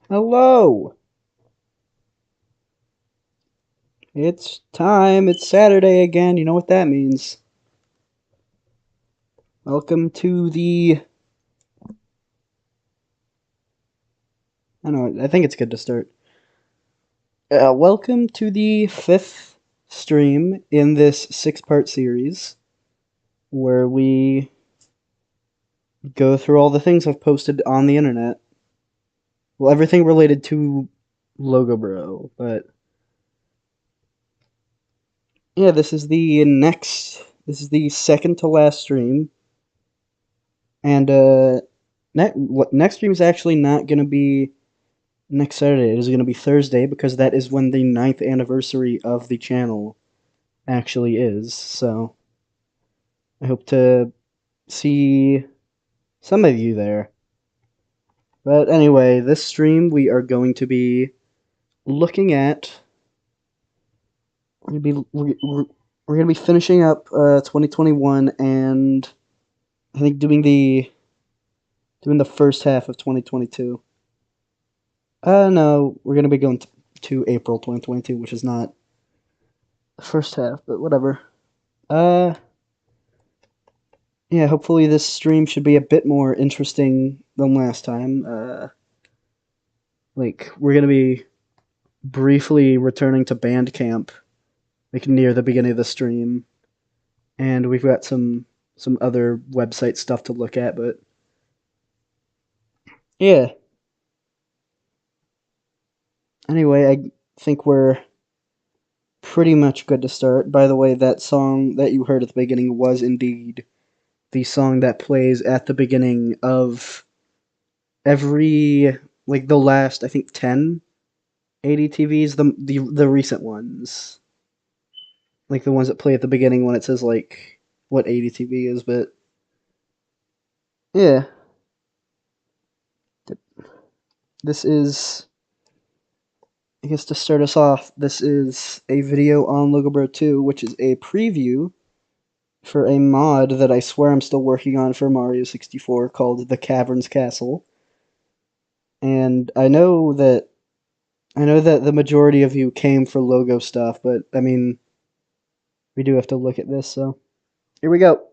Hello! It's time. It's Saturday again. You know what that means. Welcome to the... I don't know, I think it's good to start. Welcome to the 5th stream in this 6-part series where we go through all the things I've posted on the internet. Well, everything related to LogoBro, but... yeah, this is the second to last stream. And, next stream is actually not going to be next Saturday. It is going to be Thursday, because that is when the 9th anniversary of the channel actually is. So, I hope to see some of you there. But anyway, this stream we are going to be looking at... We're going to be finishing up 2021 and I think doing the first half of 2022. No, we're going to be going to April 2022, which is not the first half, but whatever. Yeah, hopefully this stream should be a bit more interesting than last time. We're going to be briefly returning to Bandcamp, near the beginning of the stream, and we've got some other website stuff to look at, but yeah. Anyway, I think we're pretty much good to start. By the way, that song that you heard at the beginning was indeed the song that plays at the beginning of every, the last, I think, 10 ADTVs, the recent ones. The ones that play at the beginning when it says, what ADTV is, but yeah. This is, I guess to start us off, this is a video on LogoBro 2, which is a preview for a mod that I swear I'm still working on for Mario 64 called The Caverns Castle. And I know that the majority of you came for logo stuff, but I mean, we do have to look at this, so here we go.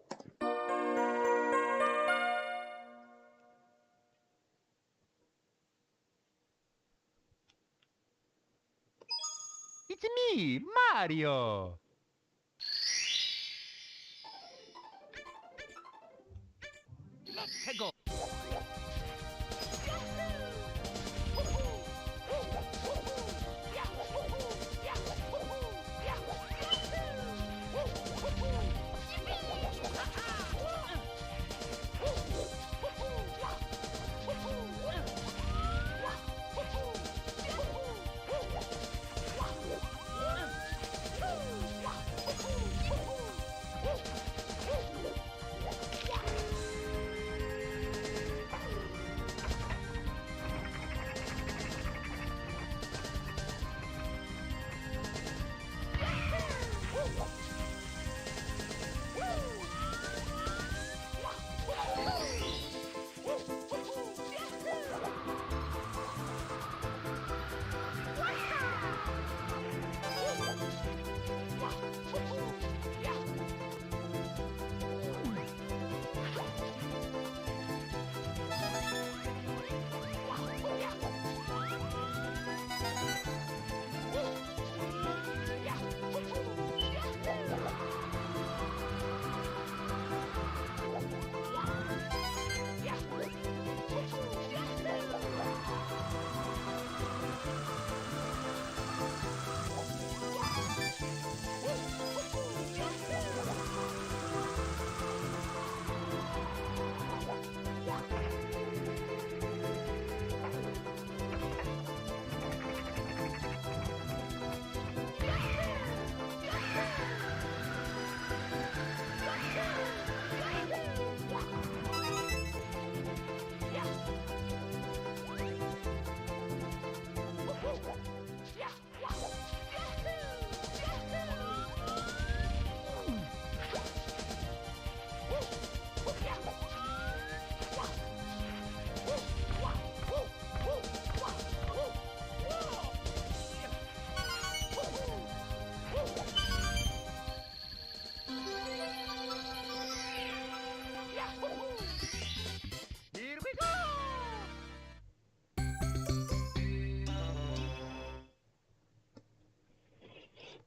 It's me, Mario! Let's go!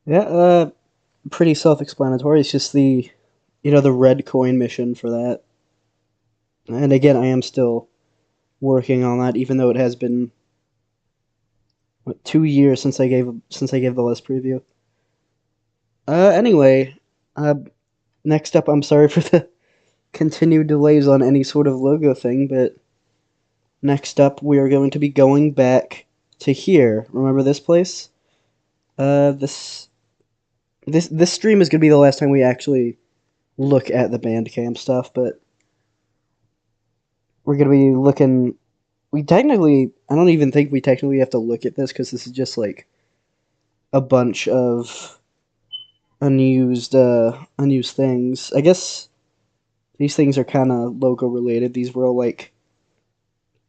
Yeah, pretty self-explanatory. It's just the red coin mission for that. And again, I am still working on that, even though it has been 2 years since I gave the last preview. Anyway, uh, next up, I'm sorry for the continued delays on any sort of logo thing, but next up, we are going to be going back to here. Remember this place? This stream is gonna be the last time we actually look at the Bandcamp stuff, but we're gonna be looking. I don't even think we technically have to look at this because this is just like a bunch of unused things. I guess these things are kind of logo related. These were all like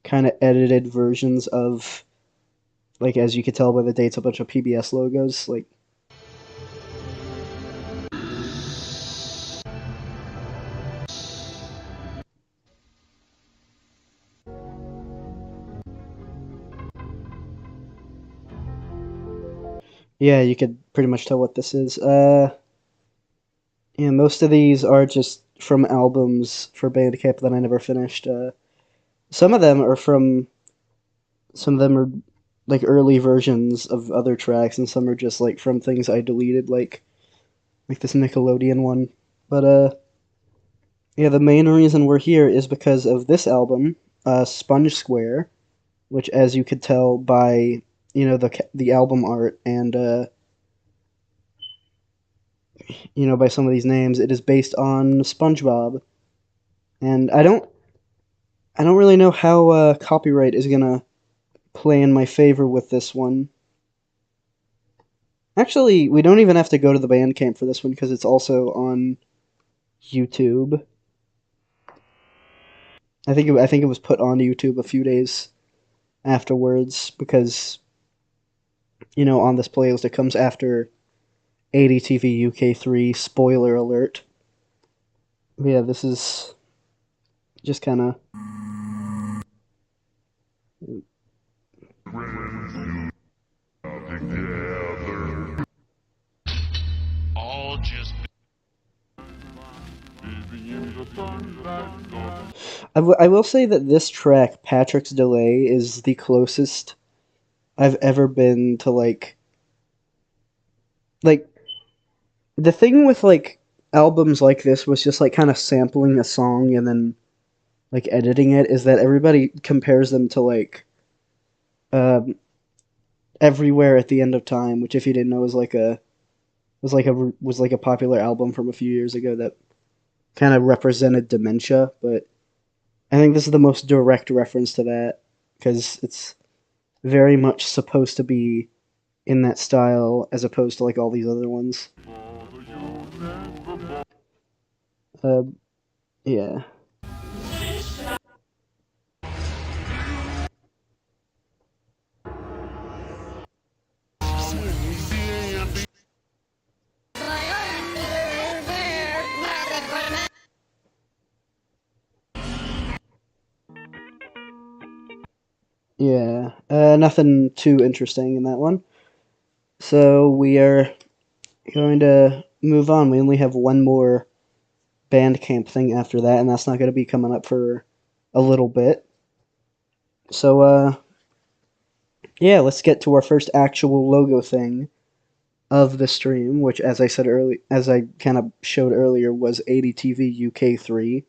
kind of edited versions of, like, as you could tell by the dates, a bunch of PBS logos. Like, yeah, you could pretty much tell what this is. Yeah, most of these are just from albums for Bandcamp that I never finished. Some of them are from some of them are like early versions of other tracks, and some are just like from things I deleted, like this Nickelodeon one. But yeah, the main reason we're here is because of this album, Sponge Square, which, as you could tell by the album art and by some of these names, it is based on SpongeBob. And I don't really know how copyright is gonna play in my favor with this one. Actually, we don't even have to go to the Bandcamp for this one because it's also on YouTube. I think it was put on YouTube a few days afterwards because on this playlist it comes after ADTV UK3. Spoiler alert. But yeah, this is just kind of. All just I will say that this track, Patrick's Delay, is the closest I've ever been to like the thing with like albums like this was just like kind of sampling a song and then like editing it is that everybody compares them to like um, Everywhere at the End of Time, which if you didn't know was like a popular album from a few years ago that kind of represented dementia, but I think this is the most direct reference to that because it's very much supposed to be in that style as opposed to like all these other ones. Uh, yeah. Yeah. Nothing too interesting in that one. So we are going to move on. We only have one more Bandcamp thing after that, and that's not going to be coming up for a little bit. So, yeah, let's get to our first actual logo thing of the stream, which, as I kind of showed earlier, was ADTV UK3.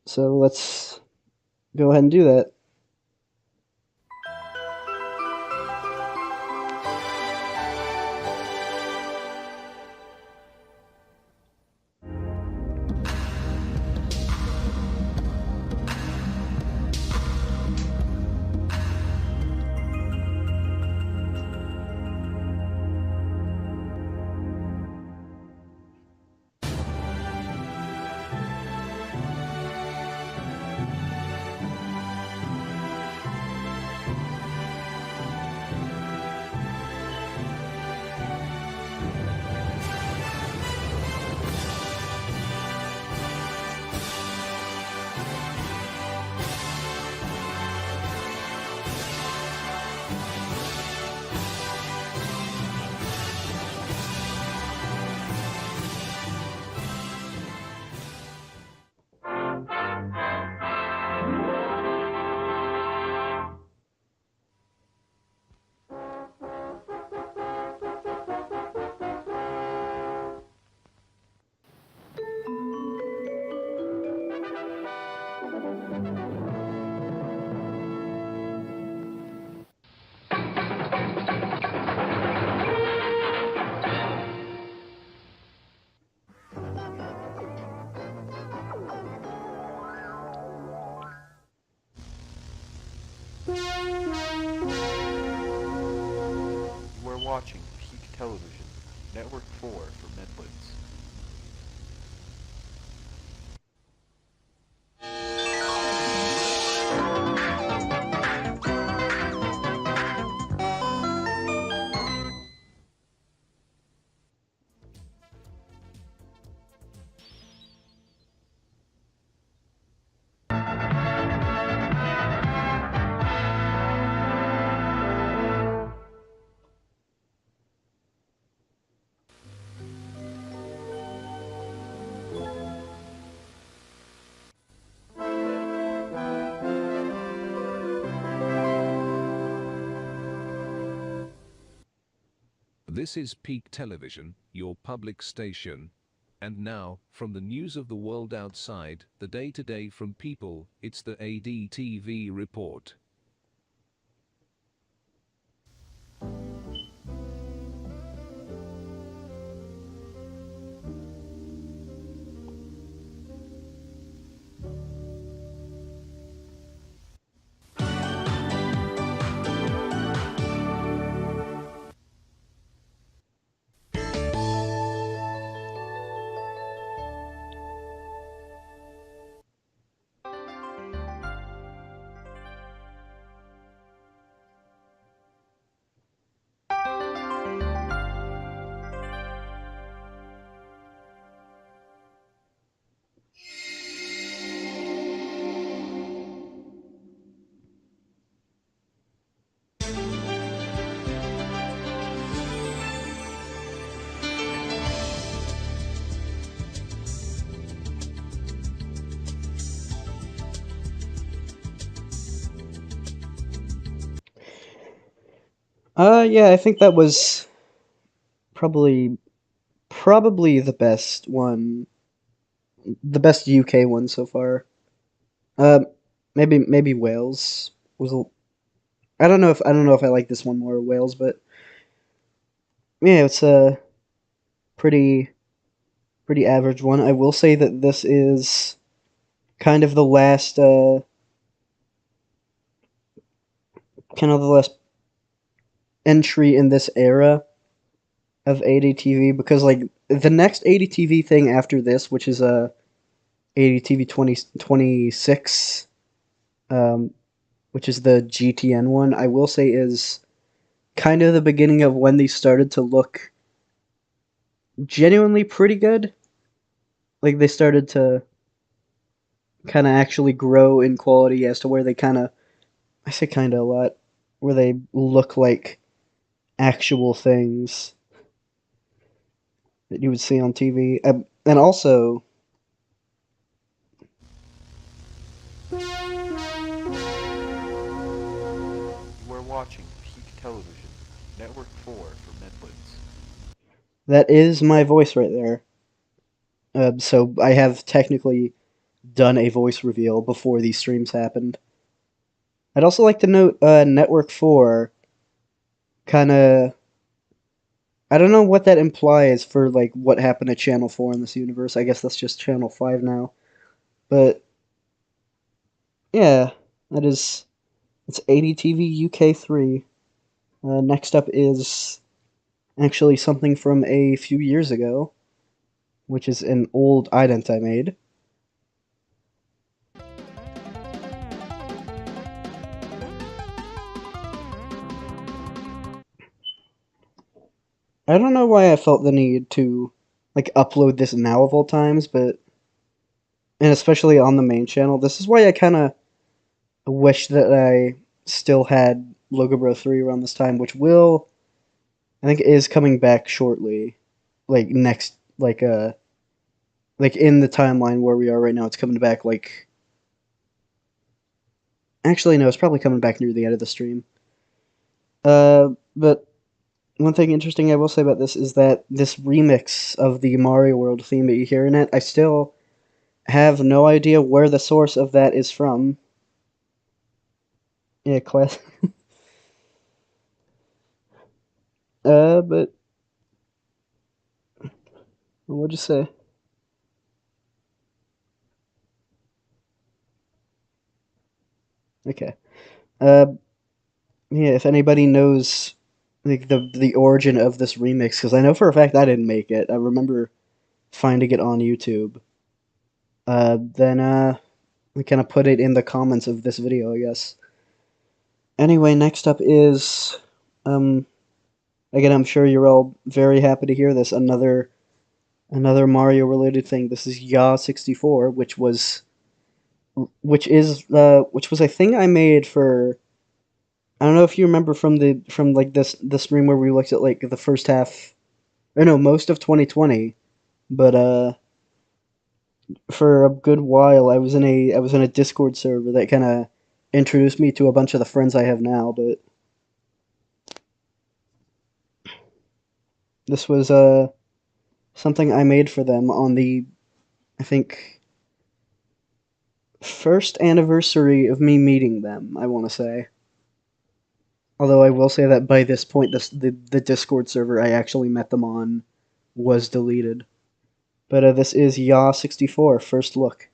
So let's go ahead and do that. watching Peak Television, Network 4 for Medlids. This is Peak Television, your public station. And now, from the news of the world outside, the day-to-day from people, it's the ADTV report. Yeah, I think that was probably the best one, the best UK one so far. Um, maybe Wales was. I don't know if I like this one more, Wales, but yeah, it's a pretty average one. I will say that this is kind of the last entry in this era of ADTV, because like the next ADTV thing after this, which is ADTV 2026, which is the GTN one, I will say is kind of the beginning of when they started to look genuinely pretty good. Like they started to kind of actually grow in quality as to where they kind of, I say kind of a lot, where they look like actual things that you would see on TV. And also, You are watching Peak Television, Network 4 for Medlids. that is my voice right there. So I have technically done a voice reveal before these streams happened. I'd also like to note Network 4 kind of. I don't know what that implies for like what happened to Channel 4 in this universe. I guess that's just Channel 5 now. But yeah, that is. It's ADTV UK 3. Next up is actually something from a few years ago, which is an old ident I made. I don't know why I felt the need to like upload this now of all times, but and especially on the main channel. This is why I kind of wish that I still had LogoBro 3 around this time, which will I think is coming back shortly. Like next like in the timeline where we are right now, it's coming back like actually no, it's probably coming back near the end of the stream. But one thing interesting I will say about this is that this remix of the Mario World theme that you hear in it, I still have no idea where the source of that is from. Yeah, class. But what'd you say? Okay. Yeah, if anybody knows like the origin of this remix, because I know for a fact I didn't make it. I remember finding it on YouTube. Then we kind of put it in the comments of this video, I guess. Anyway, next up is, again, I'm sure you're all very happy to hear this. Another Mario related thing. This is Ya64, which was a thing I made for. I don't know if you remember from the stream where we looked at like the first half, or no, most of 2020, but for a good while I was in a Discord server that kind of introduced me to a bunch of the friends I have now. But this was something I made for them on the, I think, first anniversary of me meeting them, I want to say. Although I will say that by this point, the Discord server I actually met them on was deleted. But this is Ya64, first look.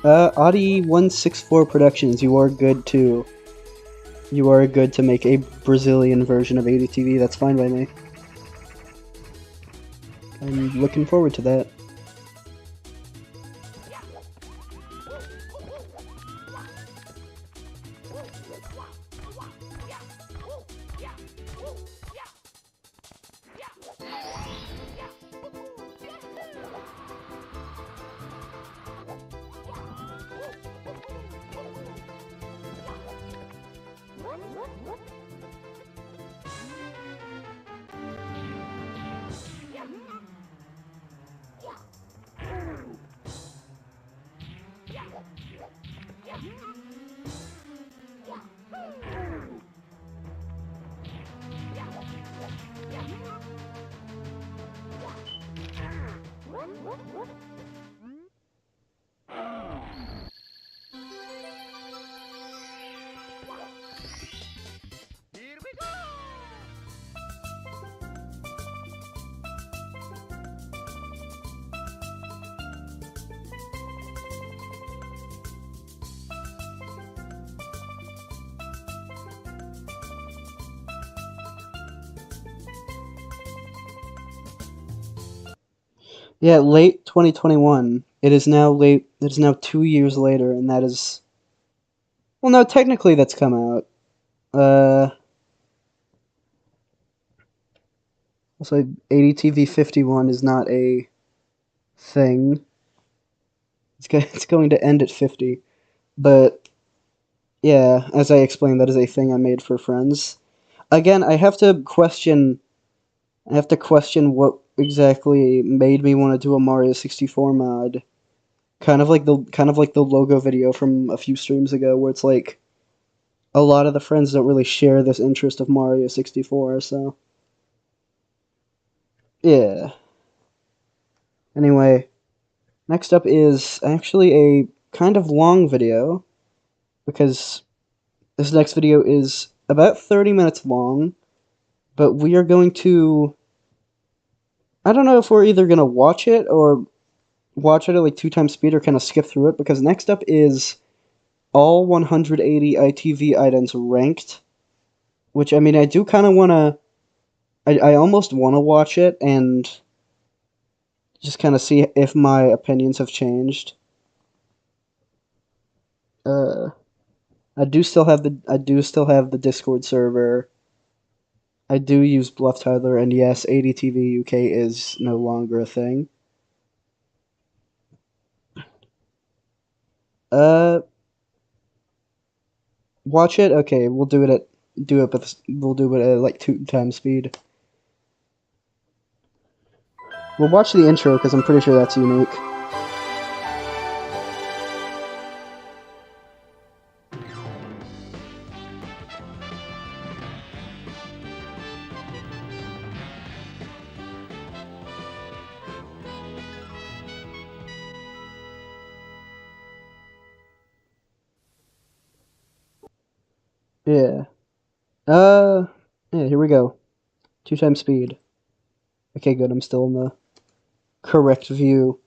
Audi164 Productions, you are good to make a Brazilian version of ADTV. That's fine by me. I'm looking forward to that. Yeah, late 2021. It is now 2 years later, and that is... Well, no, technically that's come out. Also, ADTV 51 is not a thing. It's going to end at 50. But, yeah, as I explained, that is a thing I made for friends. Again, I have to question what exactly made me want to do a Mario 64 mod. Kind of like the logo video from a few streams ago, where it's like a lot of the friends don't really share this interest of Mario 64, so yeah. Anyway, next up is actually a kind of long video, because this next video is about 30 minutes long, but we are going to... I don't know if we're either going to watch it at like 2 times speed or kind of skip through it, because next up is all 180 ITV items ranked, which, I mean, I do kind of want to... I almost want to watch it and just kind of see if my opinions have changed. I do still have the Discord server I do use Bluff Tyler, and yes, ADTV UK is no longer a thing. Watch it. Okay, we'll do it at like 2x speed. We'll watch the intro because I'm pretty sure that's unique. Yeah. Yeah, here we go. 2x speed. Okay, good. I'm still in the correct view.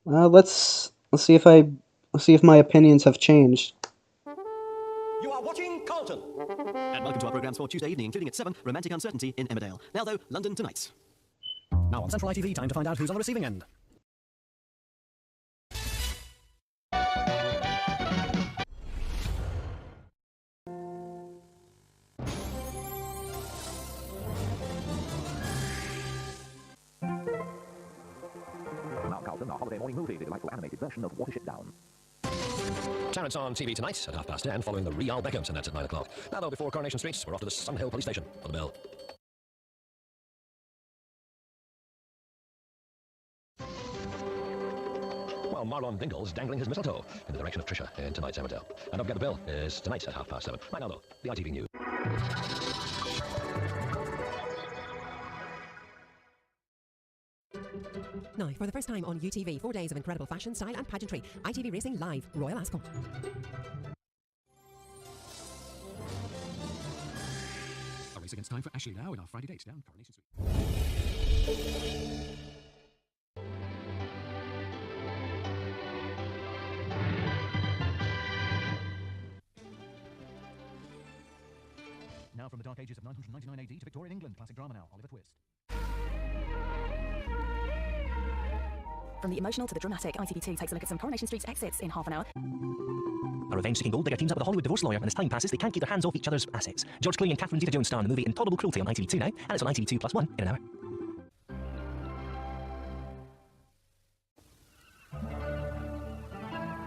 Let's see if my opinions have changed. You are watching Carlton. And welcome to our programmes for Tuesday evening, including at 7, Romantic Uncertainty in Emmerdale. Now, though, London Tonight's. Now on Central ITV, time to find out who's on the receiving end. Now Carlton, our holiday morning movie, the delightful animated version of Watership Down. Clarence on TV tonight at 10:30, following the Real Beckhams, and that's at 9 o'clock. Now, though, before Coronation Street, we're off to the Sun Hill Police Station for the bell. Well, Marlon Dingle's dangling his mistletoe in the direction of Trisha in tonight's Emmerdale. And Don't Forget the Bill is tonight at 7:30. Right now, though, the ITV News. Now, for the first time on UTV, 4 days of incredible fashion, style and pageantry. ITV Racing Live, Royal Ascot. A race against time for Ashley now in our Friday date down Coronation Street. Now from the dark ages of 999 AD to Victorian England, classic drama now, Oliver Twist. From the emotional to the dramatic, ITV2 takes a look at some Coronation Street's exits in half an hour. A revenge-seeking gold digger teams up with a Hollywood divorce lawyer, and as time passes, they can't keep their hands off each other's assets. George Clooney and Catherine Zeta-Jones star in the movie Intolerable Cruelty on ITV2 now, and it's on ITV2 plus 1 in an hour.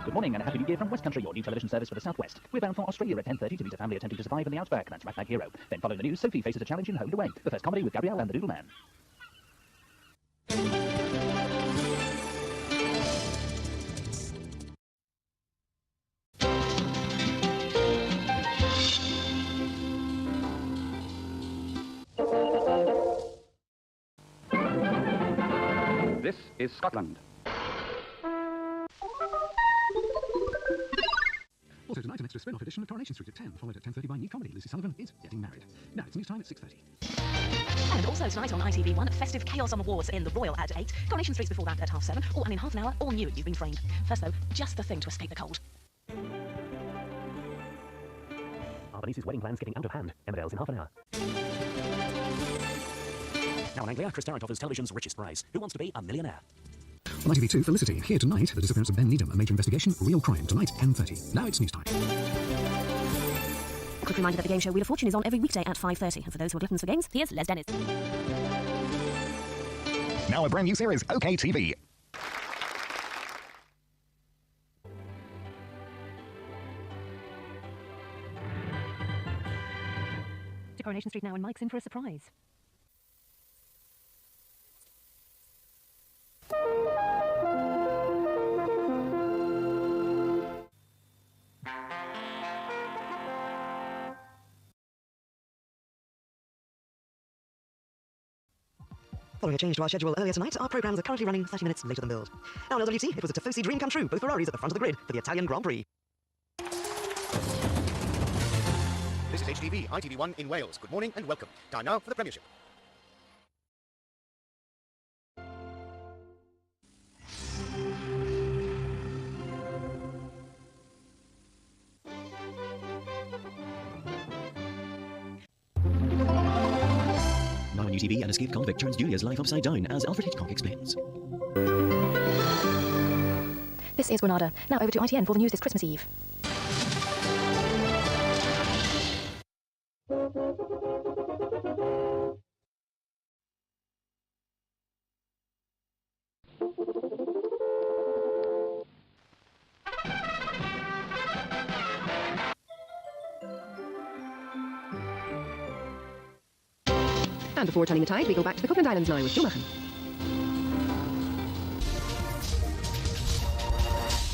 Good morning and a happy new year from West Country, your new television service for the Southwest. We're bound for Australia at 10:30 to meet a family attempting to survive in the outback. That's Rat Bag Hero. Then following the news, Sophie faces a challenge in Home and Away, the first comedy with Gabrielle and the Doodle Man. This is Scotland. Also tonight, an extra spin-off edition of Coronation Street at 10, followed at 10:30 by new comedy. Lucy Sullivan is getting married. Now it's news time at 6:30. And also tonight on ITV1, festive chaos on the wars in the Royal at 8, Coronation Street's before that at 7:30, and in half an hour, all new, you've been framed. First though, just the thing to escape the cold. Albanese wedding plans getting out of hand. Emmerdale's in half an hour. Now in Anglia, Chris Tarrant offers television's richest prize. Who wants to be a millionaire? On ITV2, Felicity. Here tonight, the disappearance of Ben Needham, a major investigation, real crime. Tonight, 10:30. Now it's news time. A quick reminder that the game show Wheel of Fortune is on every weekday at 5:30. And for those who are gluttons for games, here's Les Dennis. Now a brand new series, OK TV. To Coronation Street now, and Mike's in for a surprise. Following a change to our schedule earlier tonight, our programmes are currently running 30 minutes later than billed. Now on LWT, it was a Tifosi dream come true, both Ferraris at the front of the grid for the Italian Grand Prix. This is HTV, ITV1 in Wales. Good morning and welcome. Time now for the Premiership. Now on UTV, an escaped convict turns Julia's life upside down, as Alfred Hitchcock explains. This is Granada. Now over to ITN for the news this Christmas Eve. And before turning the tide, we go back to the Cookland Islands now with Joe Machen.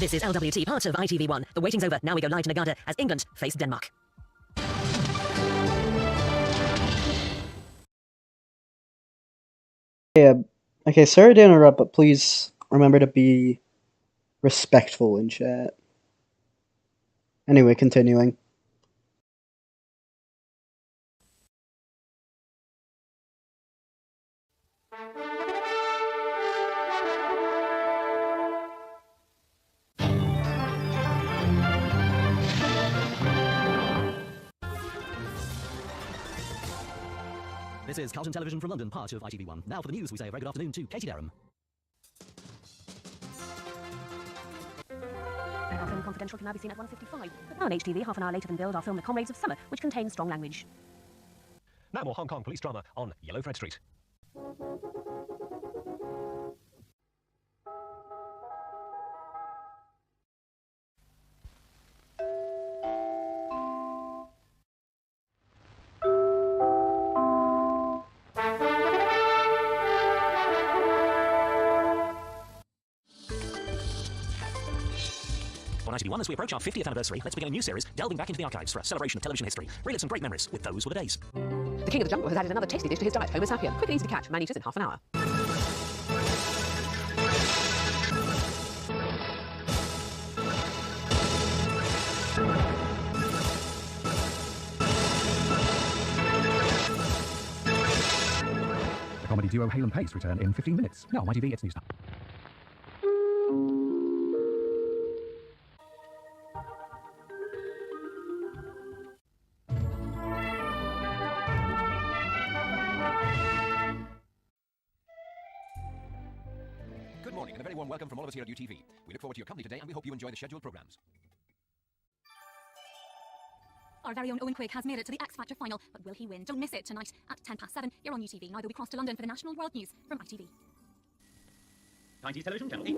This is LWT, part of ITV1. The waiting's over. Now we go live to Gaza as England face Denmark. Yeah. Okay, sorry to interrupt, but please remember to be respectful in chat. Anyway, continuing. This is Carlton Television from London, part of ITV1. Now for the news, we say a very good afternoon to Katie Derham. Our film Confidential can now be seen at 1:55. But now on HTV, half an hour later than billed, our film The Comrades of Summer, which contains strong language. Now more Hong Kong police drama on Yellow Fred Street. On ITV1, as we approach our 50th anniversary, let's begin a new series delving back into the archives for a celebration of television history. Relive some great memories with Those Were the Days. The King of the Jungle has added another tasty dish to his diet, Homo sapien. Quick and easy to catch, man eaters in half an hour. The comedy duo Hale and Pace return in 15 minutes. Now on ITV, it's news time. Good morning and a very warm welcome from all of us here at UTV. We look forward to your company today and we hope you enjoy the scheduled programmes. Our very own Owen Quigg has made it to the X Factor final, but will he win? Don't miss it tonight at 7:10. You're on UTV. Now they'll be crossed to London for the national world news from ITV. 90s television, channel 8.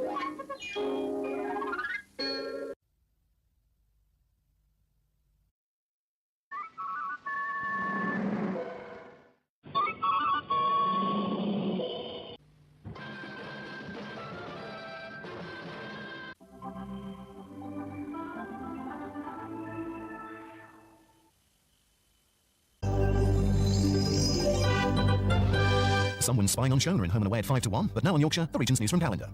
Someone's spying on Shona in Home and Away at 5 to 1, but now on Yorkshire, the region's news from Calendar.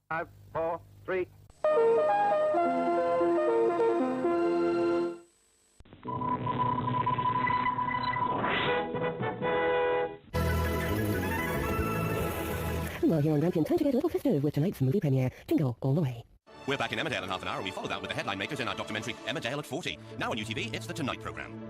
Five, 4, 3. Well, here on Grampian, time to get a little festive with tonight's movie premiere, Jingle All the Way. We're back in Emmerdale in half an hour and we follow that with the headline makers in our documentary Emmerdale at 40. Now on UTV, it's the Tonight programme.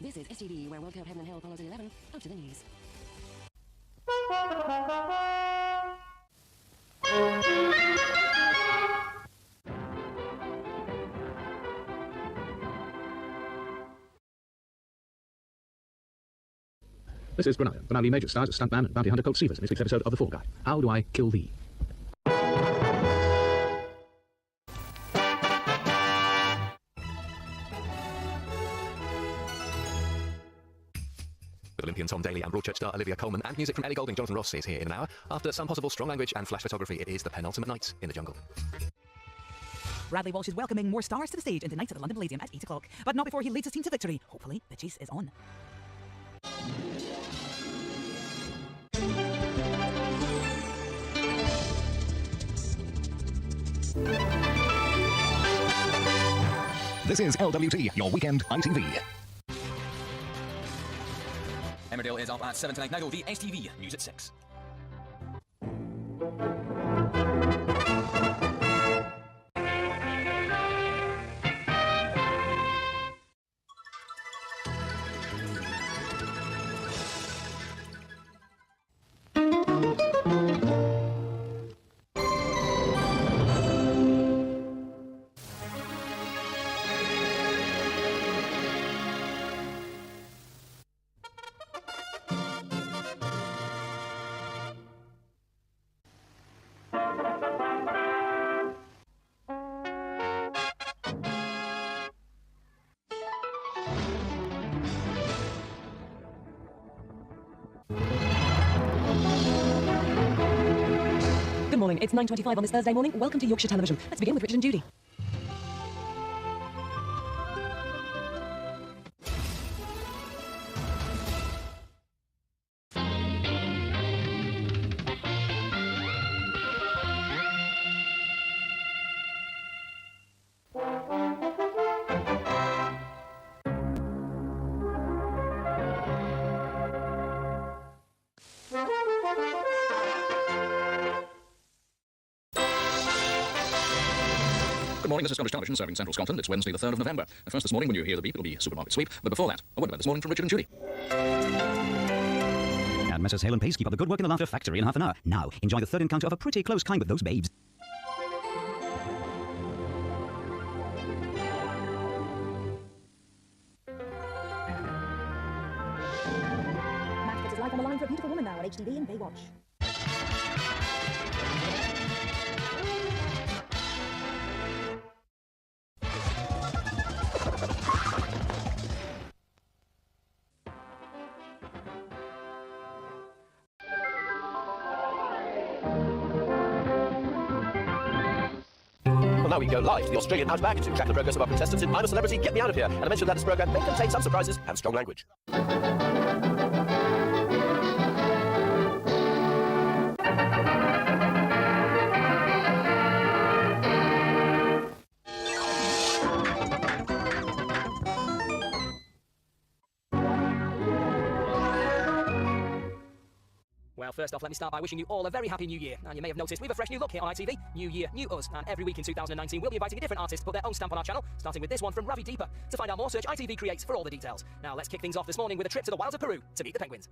This is STV, where World Cup Heaven and Hell follows at 11. Out to the news. This is Brunei. Brunei Major stars as stuntman and bounty hunter Colt Seavers in this week's episode of The Fall Guy. How do I kill thee? With Olympian Tom Daly and Broadchurch star Olivia Colman and music from Ellie Goulding, Jonathan Ross is here in an hour. After some possible strong language and flash photography, it is the penultimate night in the jungle. Bradley Walsh is welcoming more stars to the stage in tonight's at the London Palladium at 8 o'clock. But not before he leads his team to victory. Hopefully, the chase is on. This is LWT, your weekend ITV. Emmerdale is up at 7 tonight. Now the STV news at 6. Good morning, it's 9:25 on this Thursday morning. Welcome to Yorkshire Television. Let's begin with Richard and Judy. Good morning, this is Scottish Television serving Central Scotland. It's Wednesday the 3rd of November. First this morning, when you hear the beep, it'll be supermarket sweep. But before that, a word about this morning from Richard and Judy. And Messrs Hale and Pace keep up the good work in the Laughter Factory in half an hour. Now, enjoy the third encounter of a pretty close kind with those babes. Matt puts his life on the line for a beautiful woman now on HTV and Baywatch. Well, now we go live to the Australian Outback to track the progress of our contestants in I'm a Celebrity, Get Me Out of Here. And I mentioned that this programme may contain some surprises and strong language. Well, first off, let me start by wishing you all a very happy new year. And you may have noticed we have a fresh new look here on ITV. New year, new us. And every week in 2019, we'll be inviting a different artist to put their own stamp on our channel, starting with this one from Ravi Deepa. To find out more, search ITV Creates for all the details. Now, let's kick things off this morning with a trip to the wilds of Peru to meet the penguins.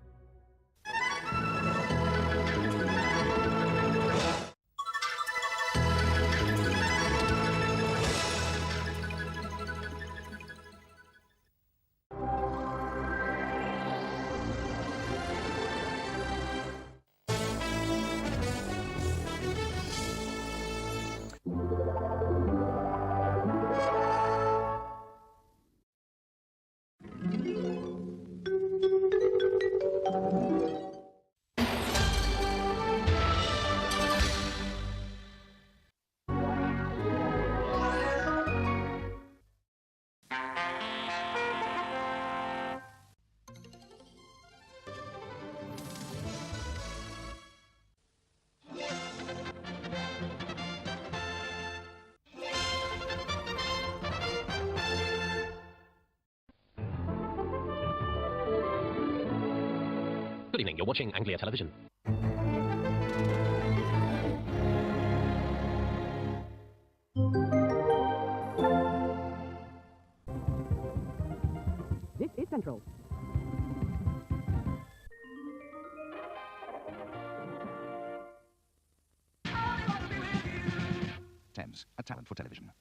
Good evening, you're watching Anglia Television. This is Central. Thames, a talent for television.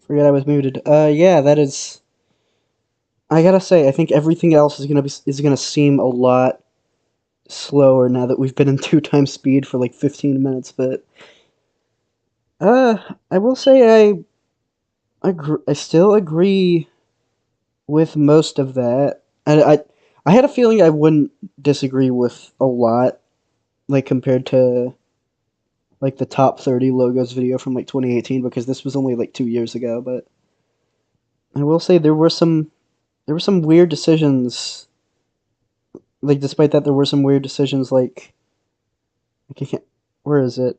Forget I was muted. Yeah, that is. I gotta say, I think everything else is gonna seem a lot slower now that we've been in 2 times speed for like 15 minutes. But I will say I still agree with most of that. And I had a feeling I wouldn't disagree with a lot, like compared to like the top 30 logos video from like 2018, because this was only like 2 years ago. But I will say there were some weird decisions. Like despite that, there were some weird decisions. Like I can't, where is it?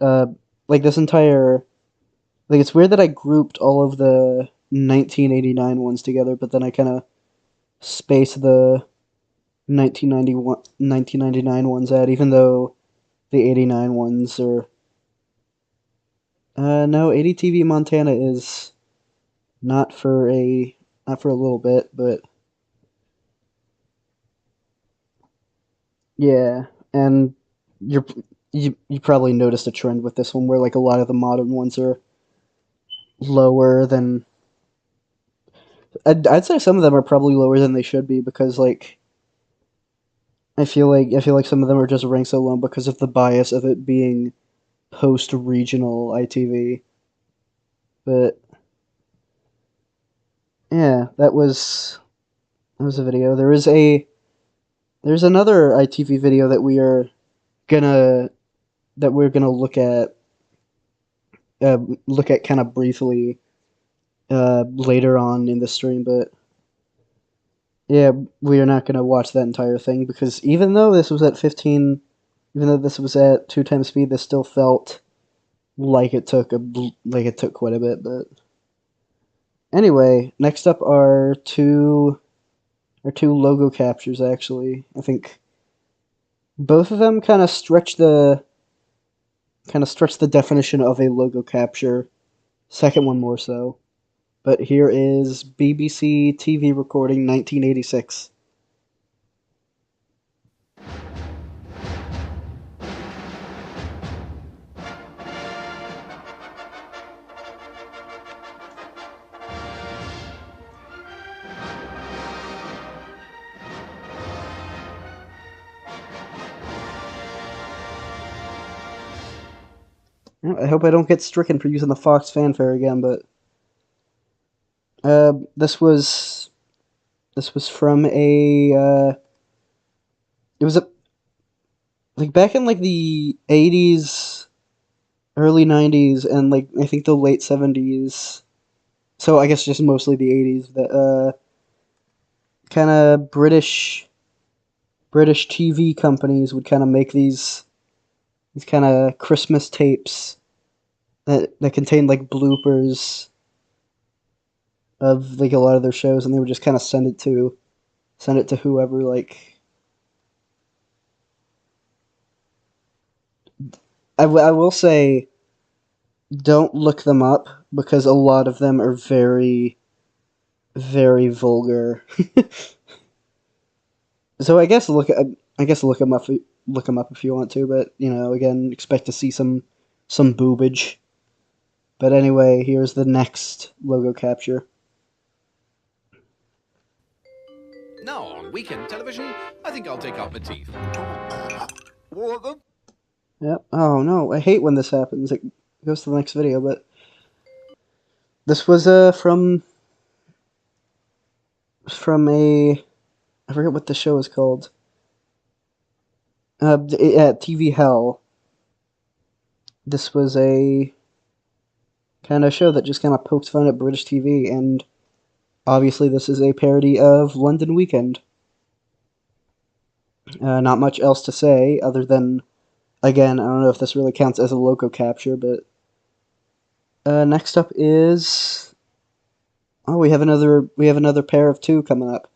Like this entire, like it's weird that I grouped all of the 1989 ones together, but then I kind of spaced the 1999 ones out, even though the 89 ones are. No, ADTV Montana is not for a little bit, but yeah, and you probably noticed a trend with this one where like a lot of the modern ones are lower than. I'd say some of them are probably lower than they should be because like I feel like some of them are just ranked so low because of the bias of it being post-regional ITV. But yeah, that was a video. There's another ITV video that we're gonna look at kind of briefly later on in the stream, but yeah, we are not gonna watch that entire thing because even though this was at 15, even though this was at 2 times speed, this still felt like it took quite a bit. But anyway, next up are two logo captures. Actually, I think both of them kind of stretch the definition of a logo capture. Second one more so. But here is BBC TV recording 1986. I hope I don't get stricken for using the Fox fanfare again, but this was from a it was a like back in like the 80s, early 90s, and like I think the late 70s. So I guess just mostly the 80s. That kind of British TV companies would kind of make these kind of Christmas tapes that contained like bloopers of like a lot of their shows, and they would just kind of send it to whoever. Like I will say, don't look them up because a lot of them are very, very vulgar. So I guess look them up. Look them up if you want to, but you know, again, expect to see some boobage. But anyway, here's the next logo capture. Now on weekend television, I think I'll take out my teeth. Yep. Oh no, I hate when this happens. It goes to the next video, but this was from a, I forget what the show is called. TV Hell. This was a kind of show that just kind of poked fun at British TV, and obviously this is a parody of London Weekend. Not much else to say other than, again, I don't know if this really counts as a logo capture, but next up is, oh, we have another pair of two coming up.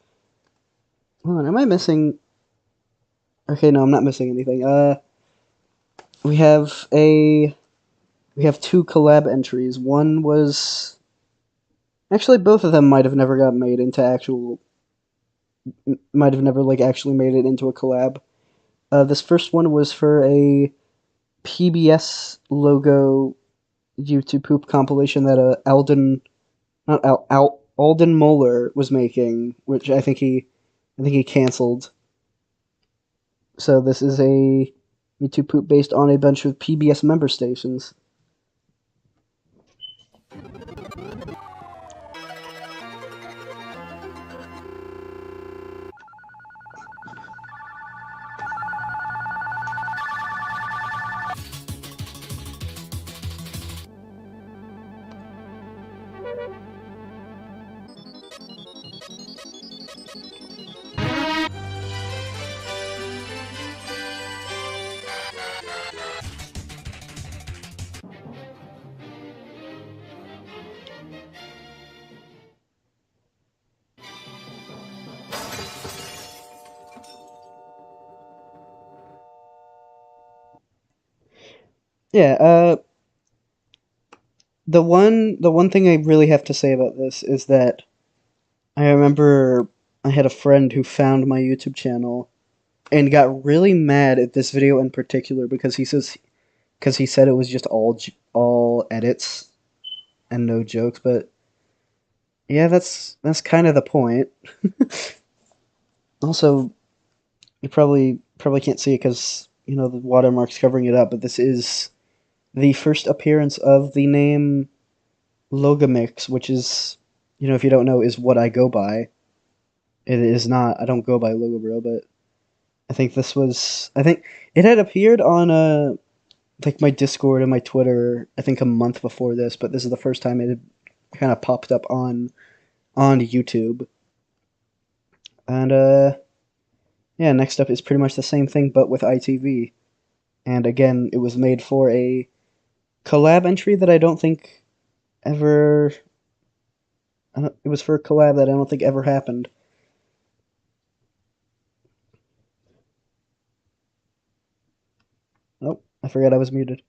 Hold on, am I missing? Okay, no, I'm not missing anything. We have two collab entries. One was, actually, both of them might have never got made into actual, might have never like actually made it into a collab. This first one was for a PBS logo YouTube poop compilation that Alden not Alden Moeller was making, which I think he canceled. So this is a YouTube poop based on a bunch of PBS member stations. Yeah, the one thing I really have to say about this is that I remember I had a friend who found my YouTube channel and got really mad at this video in particular because he said it was just all edits and no jokes, but yeah, that's kind of the point. Also, you probably can't see it because the watermark's covering it up, but this is the first appearance of the name Logomix, which is, if you don't know, is what I go by. It is not. I don't go by LogoBro, but I think it had appeared on like my Discord and my Twitter. I think a month before this, but this is the first time it had kind of popped up on YouTube. And yeah, next up is pretty much the same thing, but with ITV. And again, it was made for a collab entry that I don't think ever. It was for a collab that I don't think ever happened. Oh, I forgot I was muted.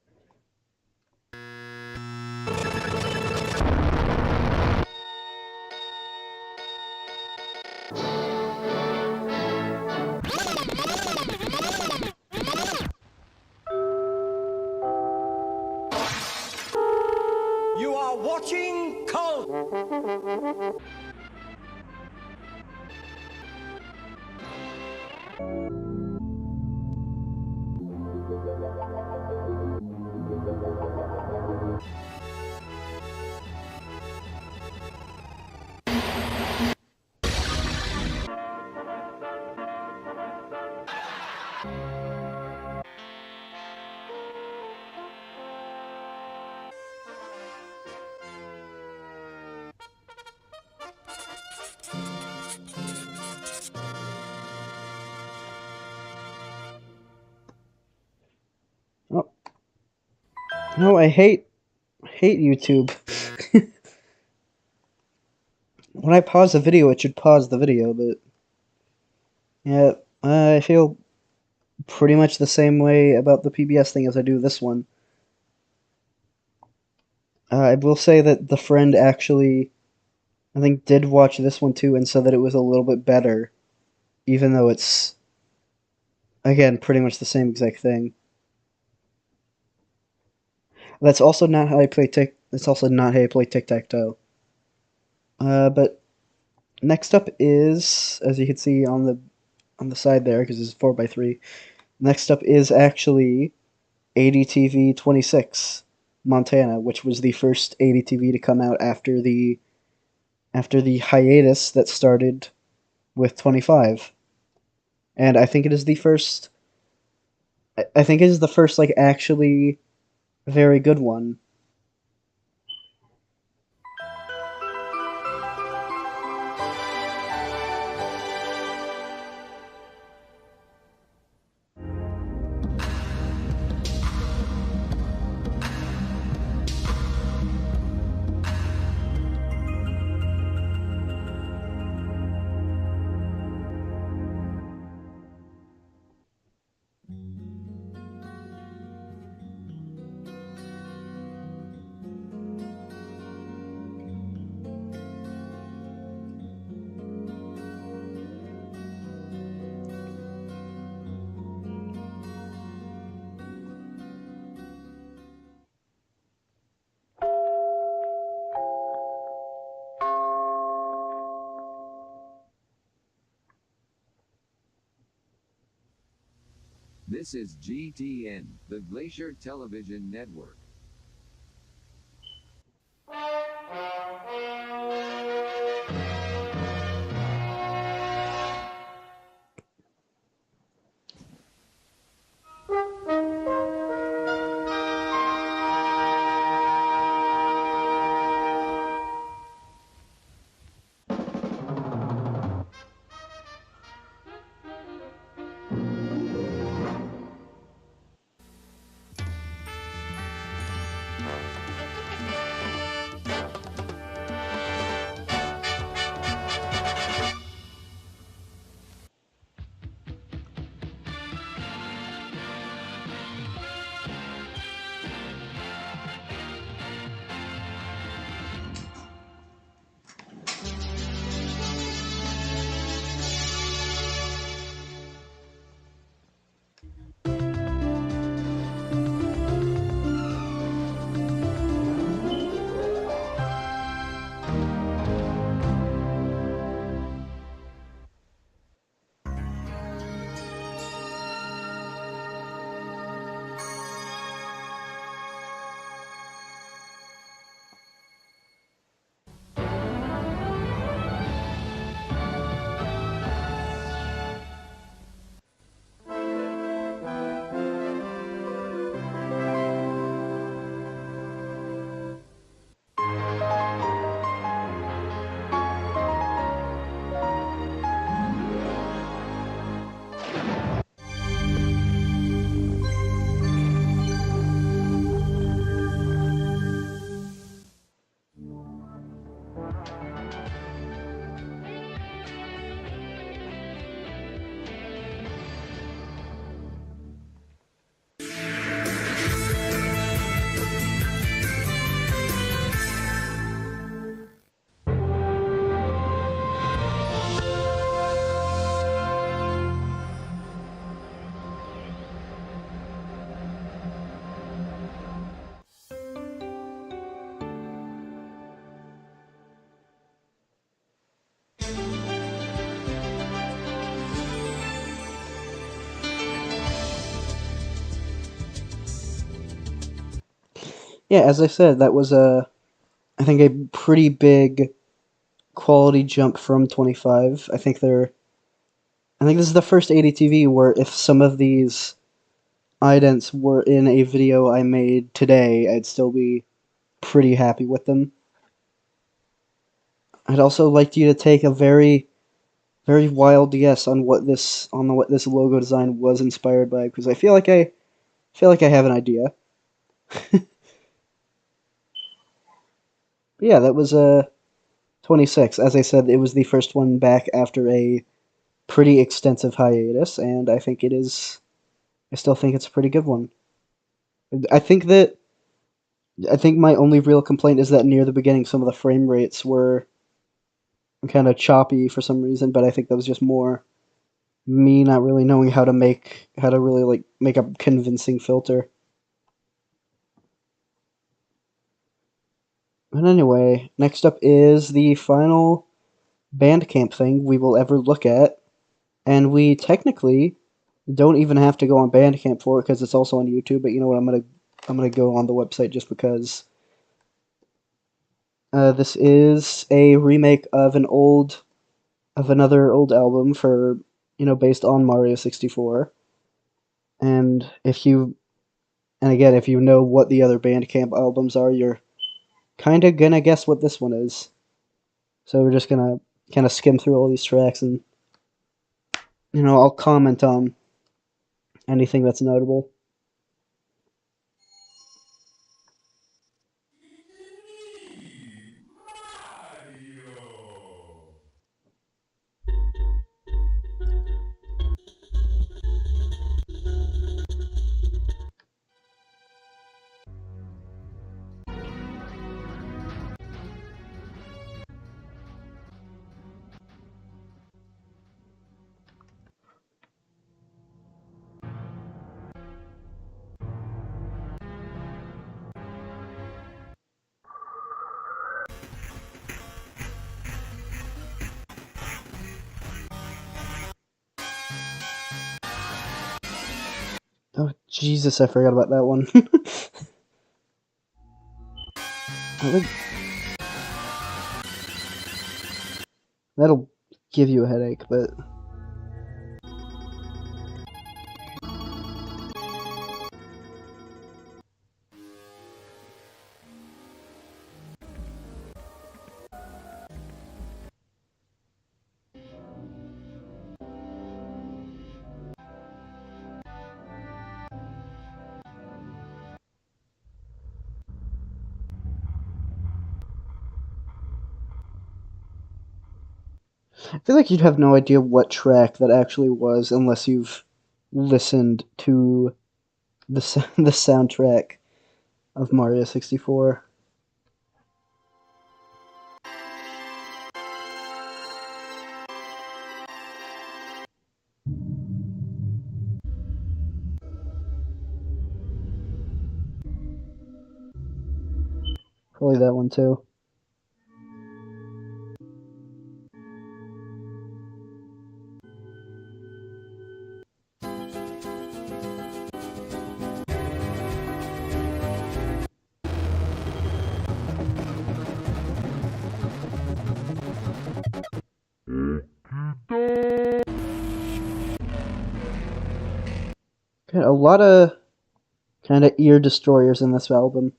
You are watching Cult. Oh. No, I hate YouTube. When I pause the video, it should pause the video, but yeah, I feel pretty much the same way about the PBS thing as I do this one. I will say that the friend actually, I think, did watch this one too and said that it was a little bit better, even though it's, again, pretty much the same exact thing. That's also not how I play That's also not how I play tic-tac-toe. But next up is, as you can see on the side there, because it's 4x3. Next up is actually ADTV 26 Montana, which was the first ADTV to come out after the hiatus that started with 25. And I think it is the first. I think it is the first like actually very good one. This is GTN, the Glacier Television Network. Yeah, as I said, that was I think a pretty big quality jump from 25. I think this is the first ADTV where if some of these idents were in a video I made today, I'd still be pretty happy with them. I'd also like you to take a very, very wild guess on what this logo design was inspired by, because I feel like I have an idea. But yeah, that was 26. As I said, it was the first one back after a pretty extensive hiatus, and I still think it's a pretty good one. I think my only real complaint is that near the beginning some of the frame rates were kind of choppy for some reason, but I think that was just more me not really knowing how to make a convincing filter. But anyway, next up is the final Bandcamp thing we will ever look at, and we technically don't even have to go on Bandcamp for it because it's also on YouTube. But you know what? I'm gonna go on the website just because. This is a remake of another old album based on Mario 64. And if you know what the other Bandcamp albums are, you're kind of gonna guess what this one is. So we're just gonna kind of skim through all these tracks and, I'll comment on anything that's notable. Oh, Jesus, I forgot about that one. That'll give you a headache, but... I feel like you'd have no idea what track that actually was unless you've listened to the soundtrack of Mario 64. Probably that one too. Got a lot of kind of ear destroyers in this album.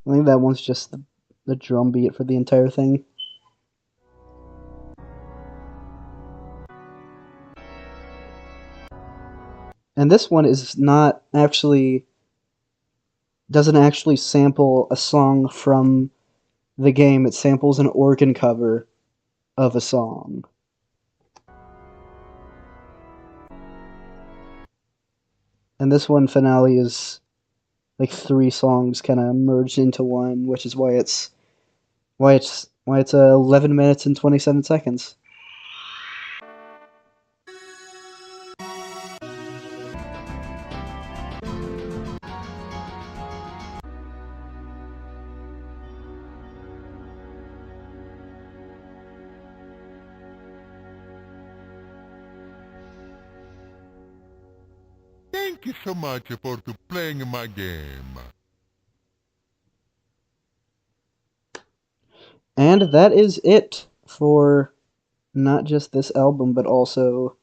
I think that one's just the drum beat for the entire thing. And this one is not actually... doesn't actually sample a song from the game. It samples an organ cover of a song. And this one, Finale, is like 3 songs kind of merged into one, which is why it's 11 minutes and 27 seconds. Thank you so much for playing my game. And that is it for not just this album, but also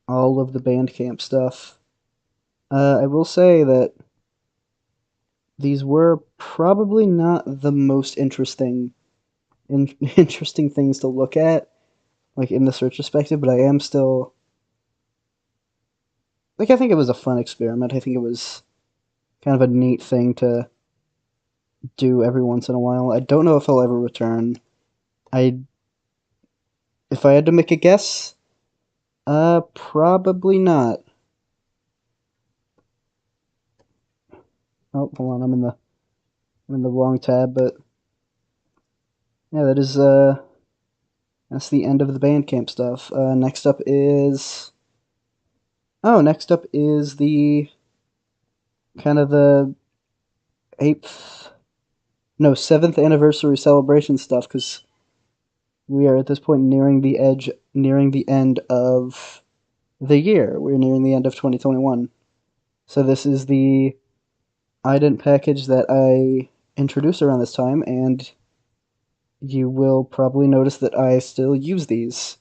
all of the Bandcamp stuff. I will say that these were probably not the most interesting things to look at, like in this retrospective, but I am still... like, I think it was a fun experiment. I think it was kind of a neat thing to do every once in a while. I don't know if I'll ever return. If I had to make a guess, probably not. Oh, hold on, I'm in the wrong tab, but yeah, that's the end of the Bandcamp stuff. Next up is the kind of the 7th anniversary celebration stuff, because we are at this point nearing the end of the year. We're nearing the end of 2021. So this is the ident package that I introduced around this time, and you will probably notice that I still use these.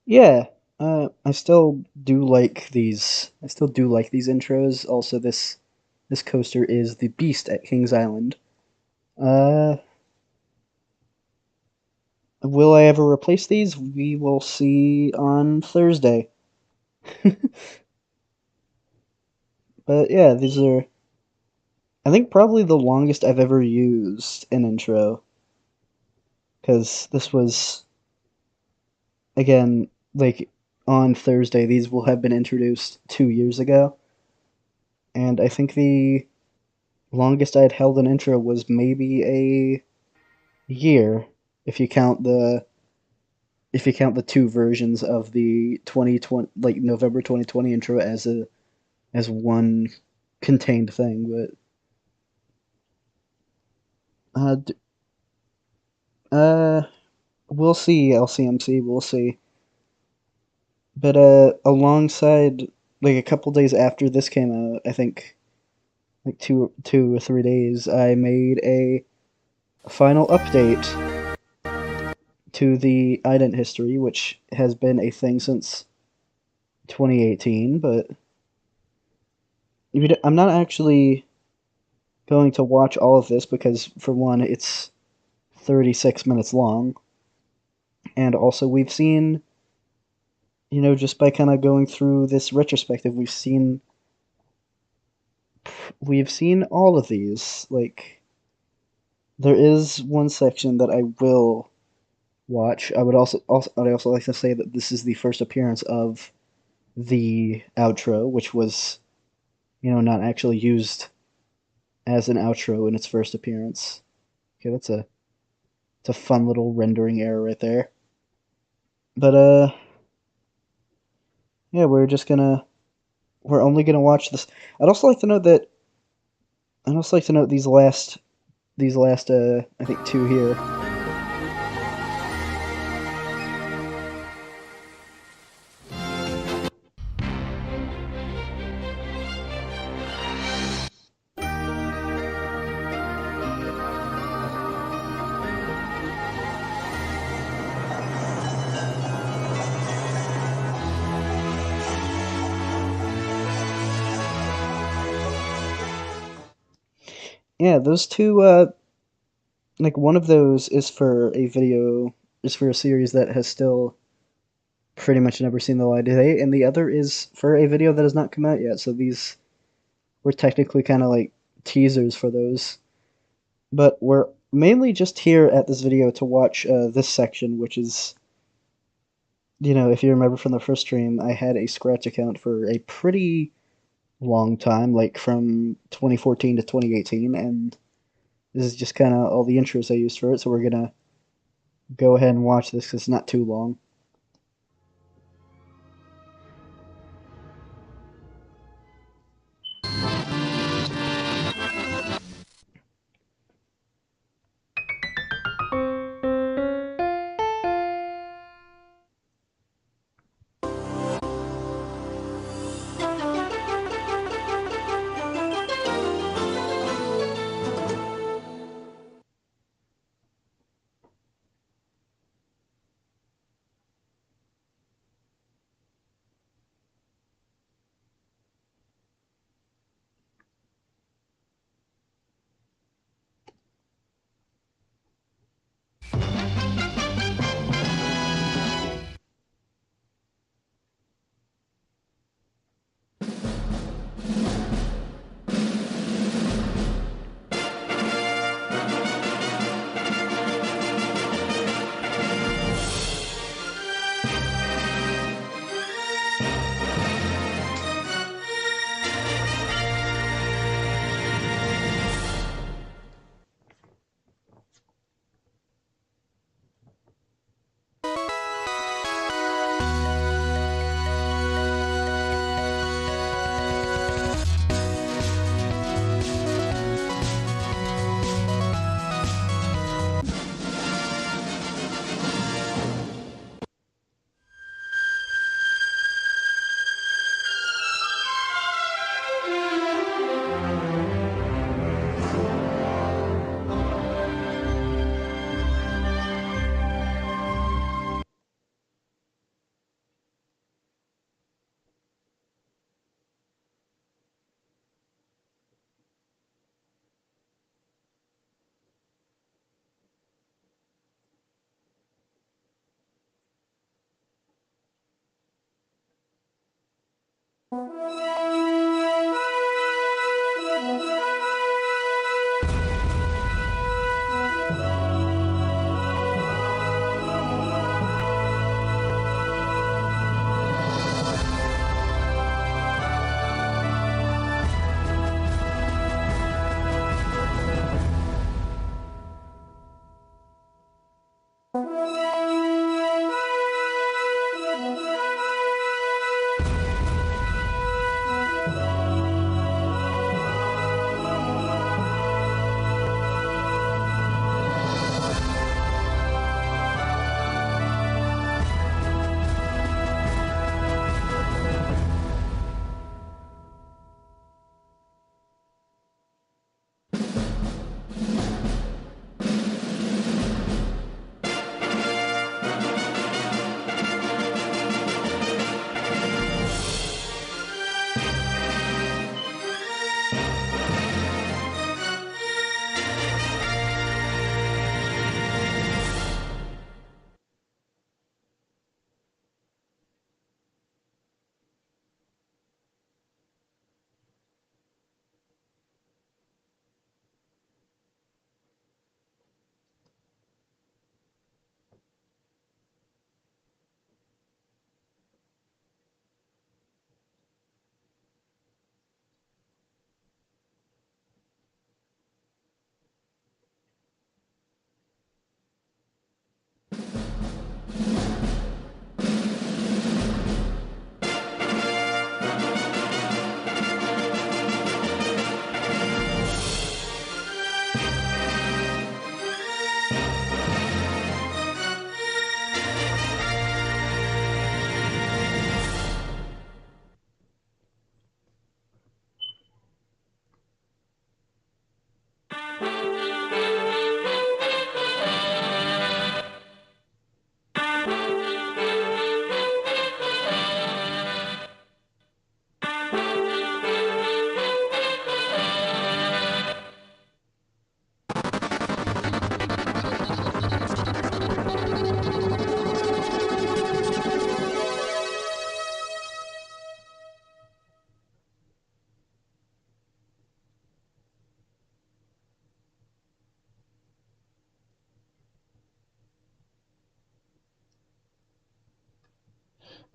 Yeah, I still do like these. I still do like these intros. Also, this coaster is the Beast at Kings Island. Will I ever replace these? We will see on Thursday. But yeah, these are, I think, probably the longest I've ever used an intro. Because this was, again, like on Thursday, these will have been introduced 2 years ago. And I think the longest I'd held an intro was maybe a year, if you count the two versions of the 2020, like November 2020 intro as one contained thing. But we'll see. LCMC, we'll see. But alongside, like a couple days after this came out, I think like 2 or 3 days, I made a final update to the ident history, which has been a thing since 2018. But I'm not actually going to watch all of this because, for one, it's 36 minutes long, and also we've seen, just by kind of going through this retrospective, we've seen all of these. Like, there is one section that I will watch. I'd also like to say that this is the first appearance of the outro, which was, not actually used as an outro in its first appearance. Okay, it's a fun little rendering error right there. But yeah, we're only gonna watch this. I'd also like to note these last I think two here. Yeah, those two, like one of those is for a series that has still pretty much never seen the light of day, and the other is for a video that has not come out yet. So these were technically kind of like teasers for those. But we're mainly just here at this video to watch this section, which is, if you remember from the first stream, I had a Scratch account for a pretty long time, like from 2014 to 2018, and this is just kind of all the intros I used for it, so we're gonna go ahead and watch this because it's not too long.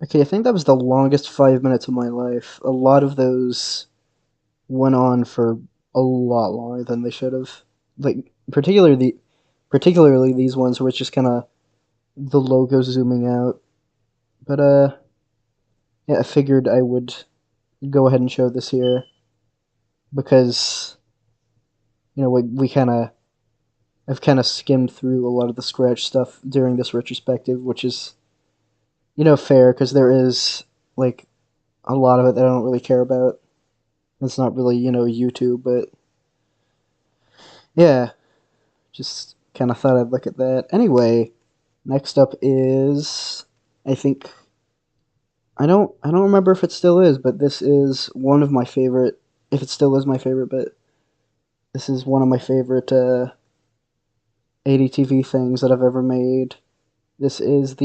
Okay, I think that was the longest 5 minutes of my life. A lot of those went on for a lot longer than they should have. Like particularly these ones where it's just kind of the logo zooming out. But yeah, I figured I would go ahead and show this here because we kind of I've kind of skimmed through a lot of the scratch stuff during this retrospective, which is fair because there is like a lot of it that I don't really care about. It's not really YouTube, but yeah, just kind of thought I'd look at that. Anyway, next up is I think I don't remember if it still is, but this is one of my favorite. If it still is my favorite, but this is one of my favorite ADTV things that I've ever made. This is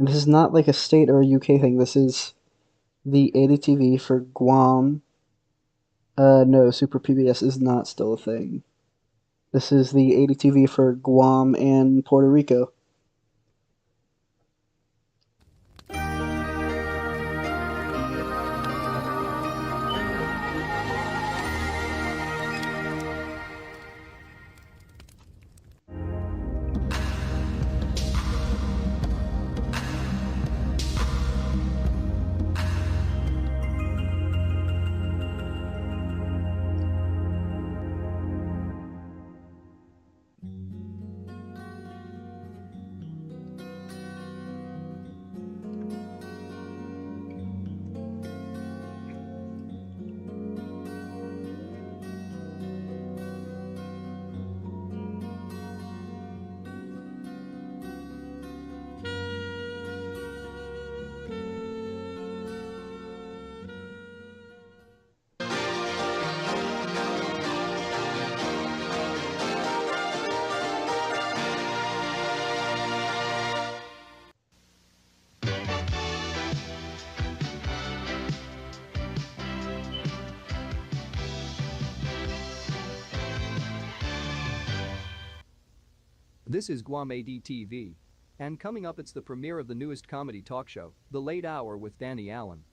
this is not like a state or a UK thing. This is the ADTV for Guam. No, Super PBS is not still a thing. This is the ADTV for Guam and Puerto Rico. This is Guam ADTV. And coming up, it's the premiere of the newest comedy talk show, The Late Hour with Danny Allen.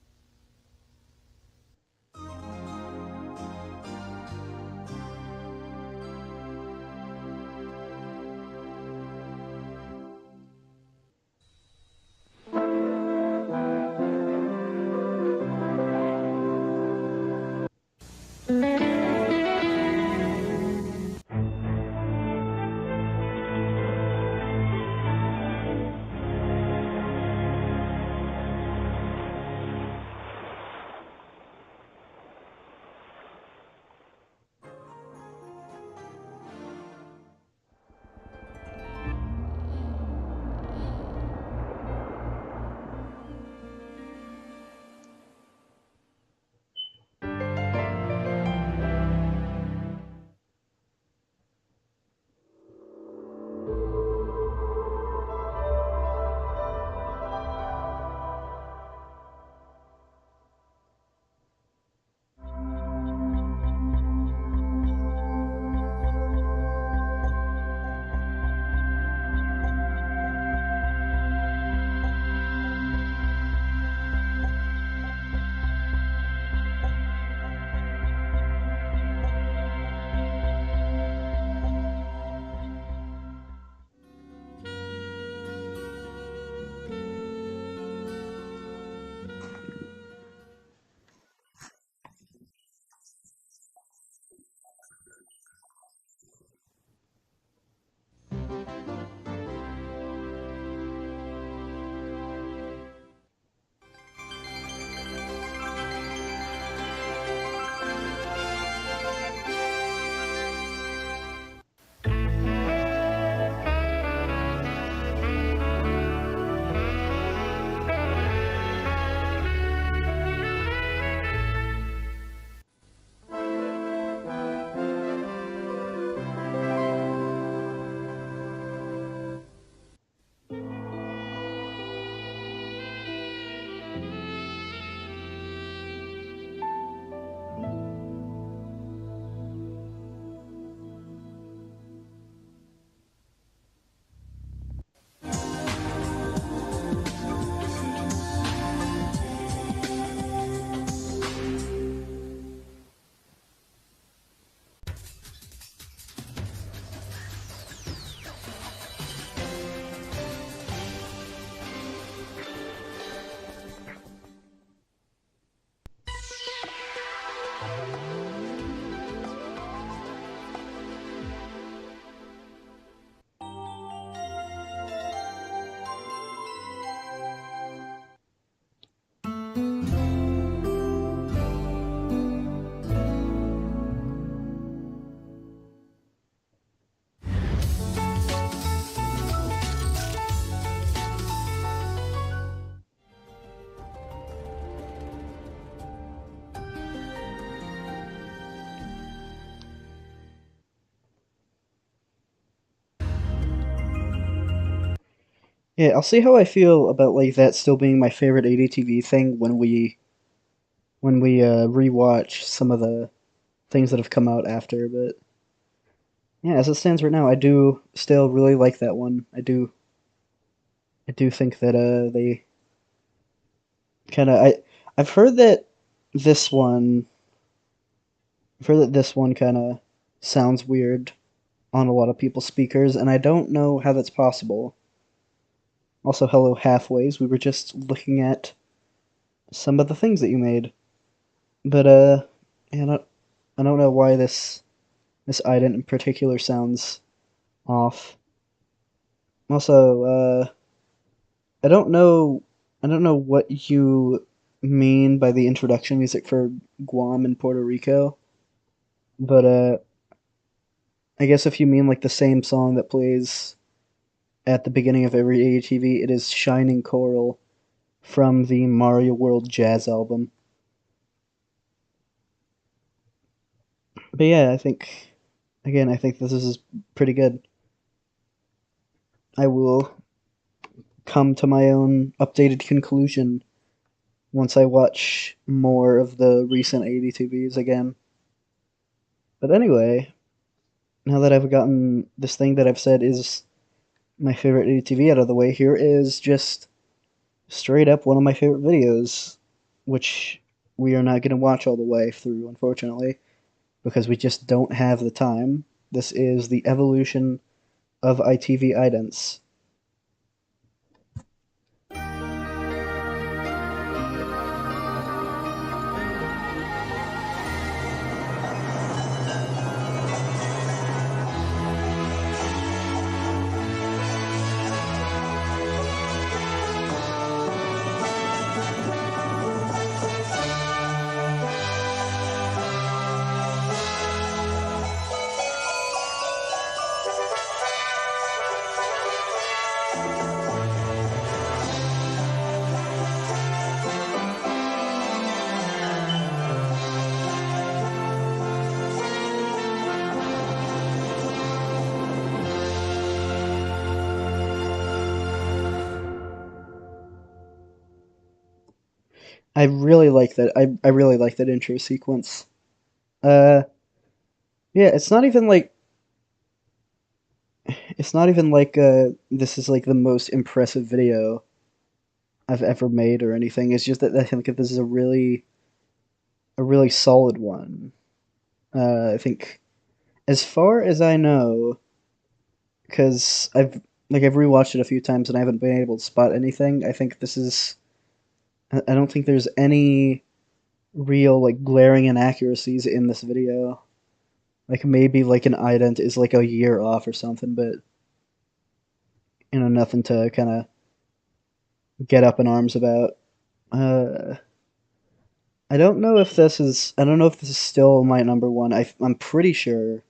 Yeah, I'll see how I feel about like that still being my favorite ADTV thing when we rewatch some of the things that have come out after. But yeah, as it stands right now, I do still really like that one. I do think that they kind of I've heard that this one I've heard that this one kind of sounds weird on a lot of people's speakers, and I don't know how that's possible. Also, hello halfways. We were just looking at some of the things that you made, but yeah, I don't know why this ident in particular sounds off. Also, I don't know what you mean by the introduction music for Guam and Puerto Rico, but I guess if you mean like the same song that plays at the beginning of every ATV, it is Shining Coral from the Mario World Jazz album. But yeah, I think this is pretty good. I will come to my own updated conclusion once I watch more of the recent ADTVs again. But anyway, now that I've gotten this thing that I've said is my favorite ADTV out of the way, here is just straight up one of my favorite videos, which we are not going to watch all the way through, unfortunately, because we just don't have the time. This is the evolution of ITV idents. I really like that. I really like that intro sequence. Yeah, it's not even like this is like the most impressive video I've ever made or anything. It's just that I think that this is a really solid one. I think, as far as I know, because I've rewatched it a few times and I haven't been able to spot anything. I think this is. I don't think there's any real like glaring inaccuracies in this video. Like maybe like an ident is like a year off or something, but nothing to kind of get up in arms about. I don't know if this is still my number one. I'm pretty sure.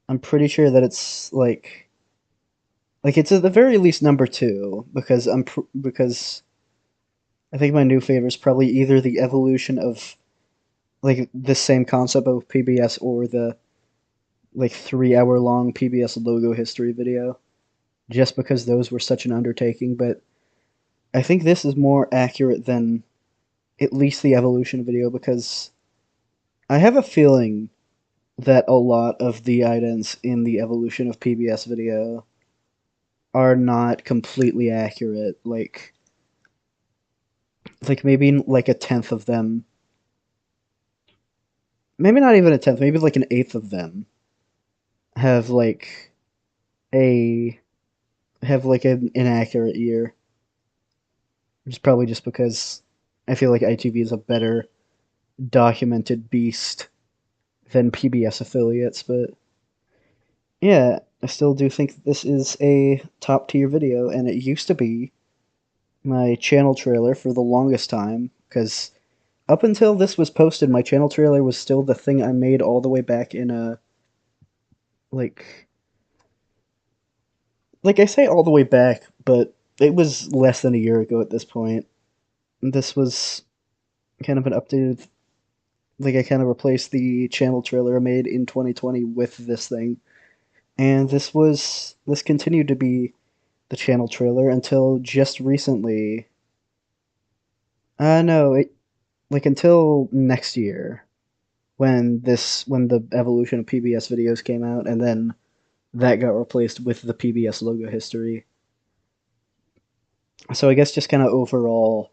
I'm pretty sure that it's like it's at the very least number 2 because because I think my new favorite is probably either the evolution of like the same concept of PBS or the like 3-hour long PBS logo history video, just because those were such an undertaking. But I think this is more accurate than at least the evolution video, because I have a feeling that a lot of the idents in the evolution of PBS video are not completely accurate. Like maybe like a tenth of them. Maybe not even a tenth, maybe like an eighth of them have like an inaccurate year. It's probably just because I feel like ITV is a better documented beast than PBS affiliates, but yeah, I still do think this is a top tier video, and it used to be my channel trailer for the longest time, because up until this was posted, my channel trailer was still the thing I made all the way back in like I say all the way back, but it was less than a year ago at this point. This was kind of an updated, like I kind of replaced the channel trailer I made in 2020 with this thing. And this continued to be the channel trailer until just recently. Until next year, when the evolution of PBS videos came out, and then that got replaced with the PBS logo history. So I guess just kind of overall,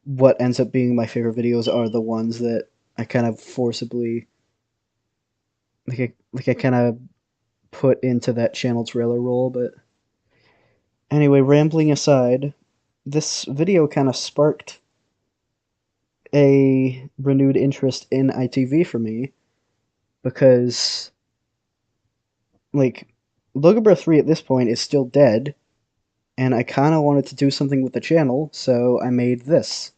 what ends up being my favorite videos are the ones that I kind of forcibly, I kind of put into that channel trailer role. But anyway, rambling aside, this video kind of sparked a renewed interest in ITV for me, because like LogoBro 3 at this point is still dead, and I kind of wanted to do something with the channel, so I made this.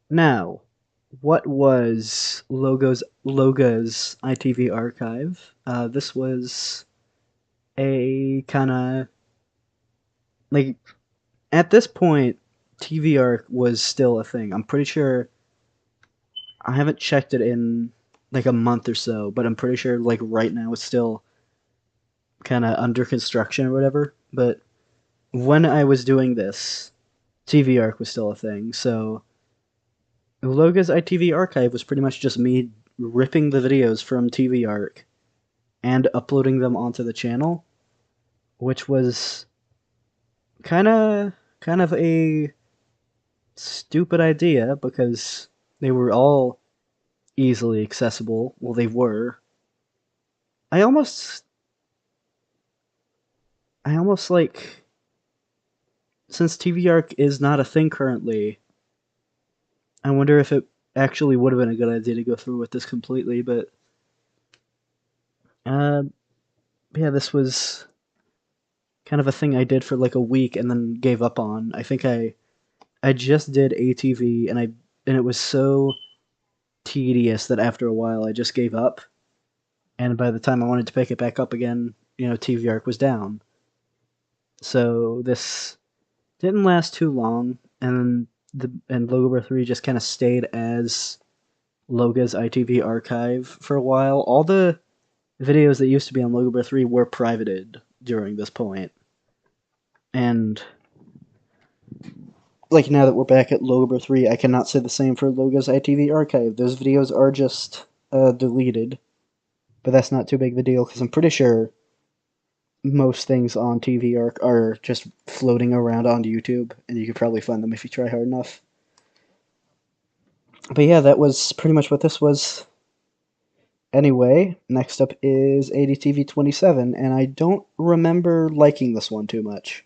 Now, what was Loga's ITV Archive? This was a kind of like, at this point, TV Arc was still a thing. I'm pretty sure, I haven't checked it in like a month or so, but I'm pretty sure like right now it's still kind of under construction or whatever. but when I was doing this, TV Arc was still a thing, so Loga's ITV Archive was pretty much just me ripping the videos from TV Arc and uploading them onto the channel, which was kind of a stupid idea because they were all easily accessible. Well, they were. I almost like, since TV Arc is not a thing currently, I wonder if it actually would have been a good idea to go through with this completely, but yeah, this was kind of a thing I did for like a week and then gave up on. I think I just did ATV and it was so tedious that after a while I just gave up. And by the time I wanted to pick it back up again, TV Arc was down. So this didn't last too long, and LogoBro 3 just kind of stayed as Loga's ITV Archive for a while. All the videos that used to be on LogoBro 3 were privated during this point. And like, now that we're back at LogoBro 3, I cannot say the same for Loga's ITV Archive. Those videos are just deleted. But that's not too big of a deal, because I'm pretty sure most things on TV Arc are just floating around on YouTube, and you could probably find them if you try hard enough. But yeah, that was pretty much what this was. Anyway, next up is ADTV 27, and I don't remember liking this one too much.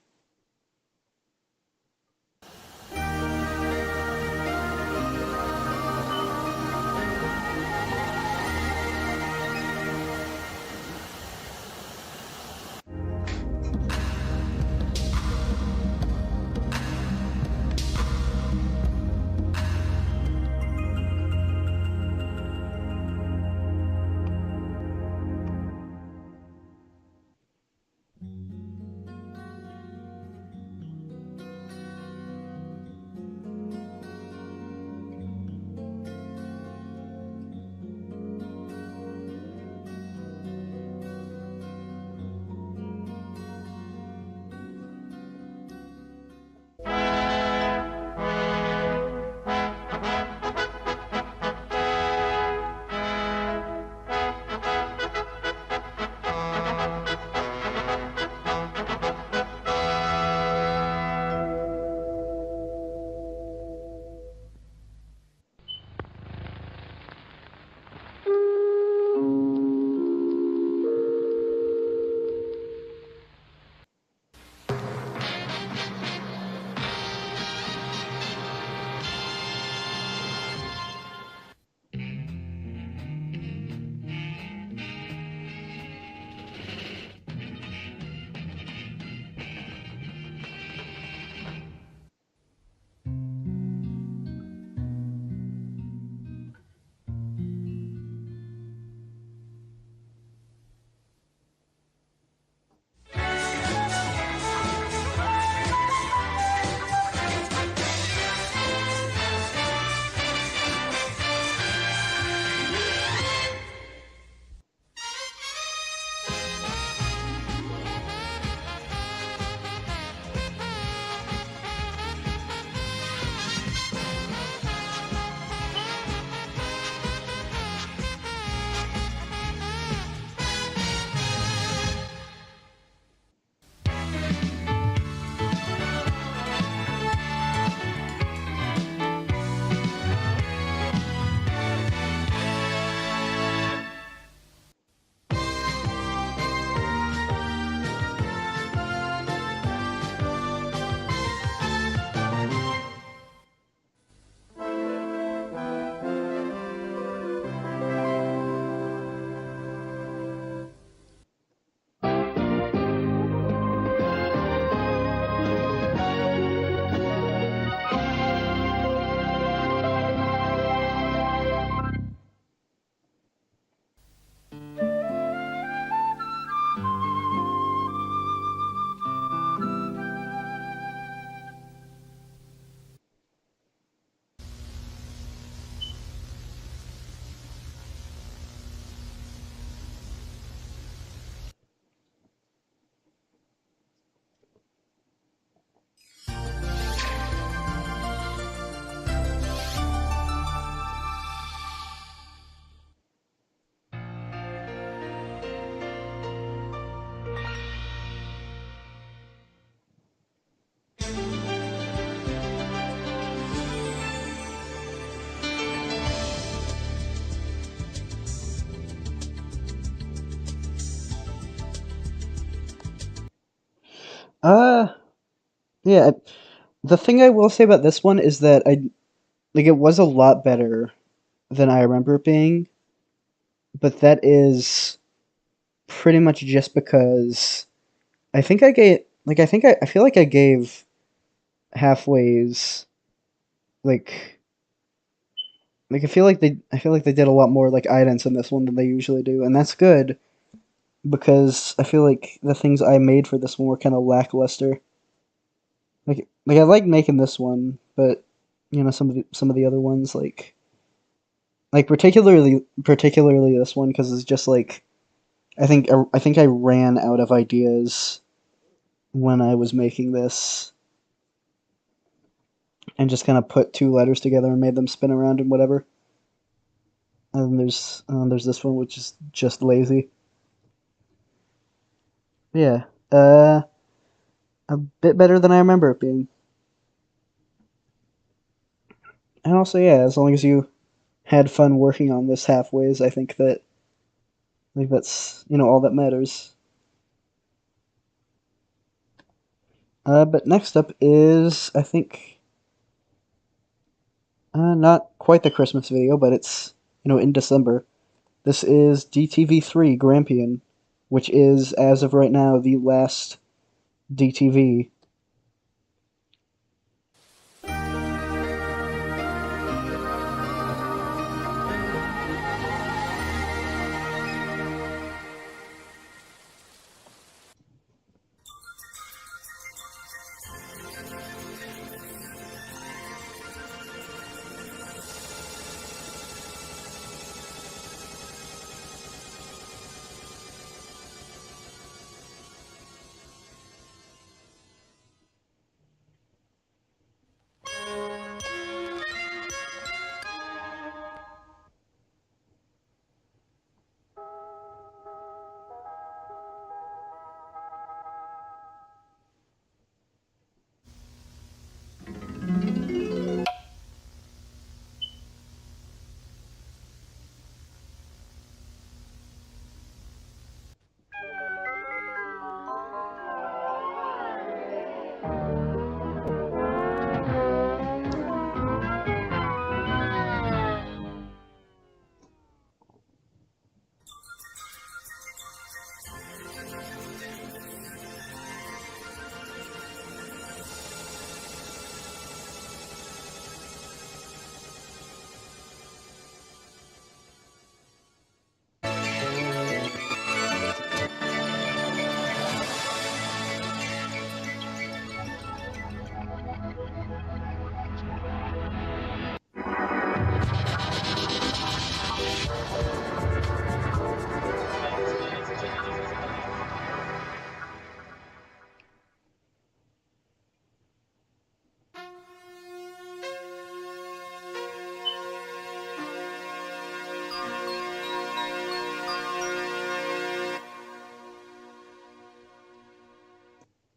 Yeah, the thing I will say about this one is that it was a lot better than I remember it being, but that is pretty much just because I think I gave, I feel like I gave halfways, like, I feel like they did a lot more, like, idents in this one than they usually do, and that's good, because I feel like the things I made for this one were kind of lackluster. I like making this one, but, some of the other ones, particularly this one, because it's just, like, I think I ran out of ideas when I was making this, and just kind of put two letters together and made them spin around and whatever. And there's this one which is just lazy. Yeah, a bit better than I remember it being. And also, yeah, as long as you had fun working on this halfways, I think that's all that matters. But next up is, I think, not quite the Christmas video, but it's, in December. This is DTV3 Grampian, which is, as of right now, the last DTV.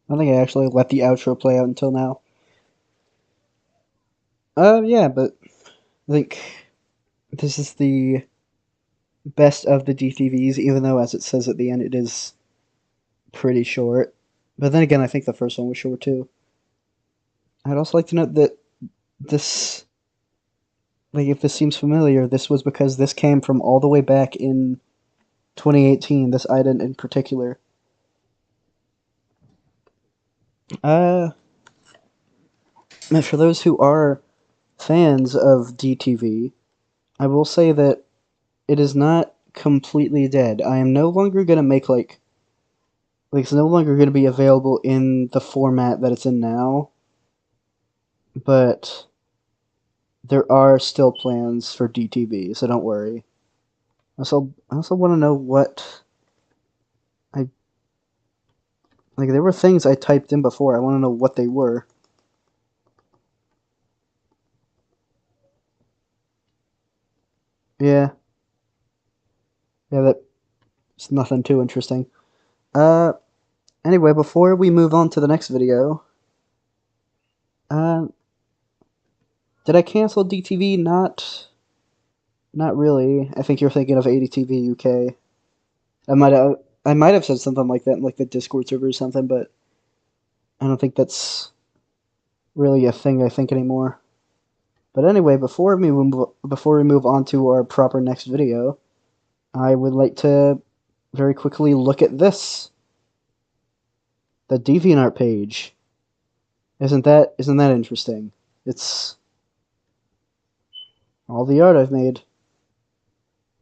I think I actually let the outro play out until now. Yeah, but I think this is the best of the DTVs, even though, as it says at the end, it is pretty short. But then again, I think the first one was short too. I'd also like to note that this, if this seems familiar, this was because this came from all the way back in 2018, this ident in particular. For those who are fans of DTV, I will say that it is not completely dead. I am no longer going to make, it's no longer going to be available in the format that it's in now, but there are still plans for DTV, so don't worry. I also want to know what there were things I typed in before. I want to know what they were. Yeah. Yeah, that's nothing too interesting. Anyway, before we move on to the next video, did I cancel DTV? Not really. I think you're thinking of ADTV UK. I might have said something like that in, the Discord server or something, but I don't think that's really a thing, I think, anymore. But anyway, before we move on to our proper next video, I would like to very quickly look at this. The DeviantArt page. Isn't that interesting? It's all the art I've made.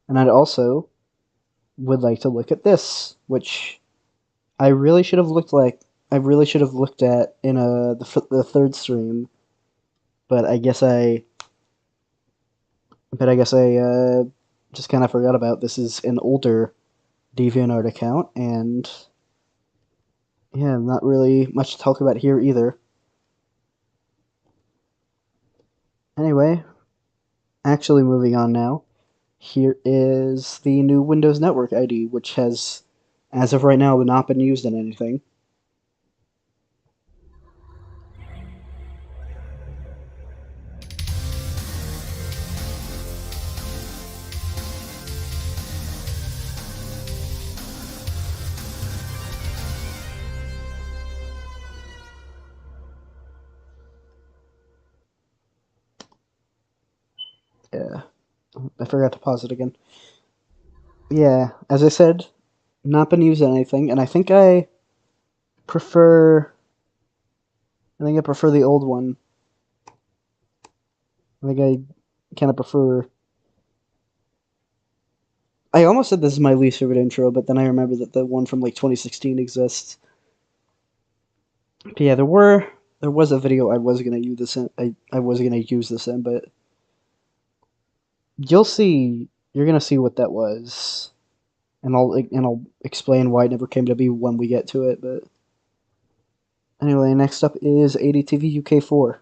And I'd also would like to look at this, which I really should have looked at in the third stream, but I guess I just kind of forgot about. This is an older DeviantArt account, and yeah, not really much to talk about here either. Anyway, actually moving on now. Here is the new Windows Network ID, which has, as of right now, not been used in anything. Yeah, I forgot to pause it again. Yeah, as I said, not been used in anything, and I think I prefer the old one. I think I kind of prefer... I almost said this is my least favorite intro, but then I remember that the one from like 2016 exists. But yeah, there was a video I was gonna use this in. I was gonna use this in, but you're gonna see what that was, and I'll explain why it never came to be when we get to it. But anyway, next up is ADTV UK4.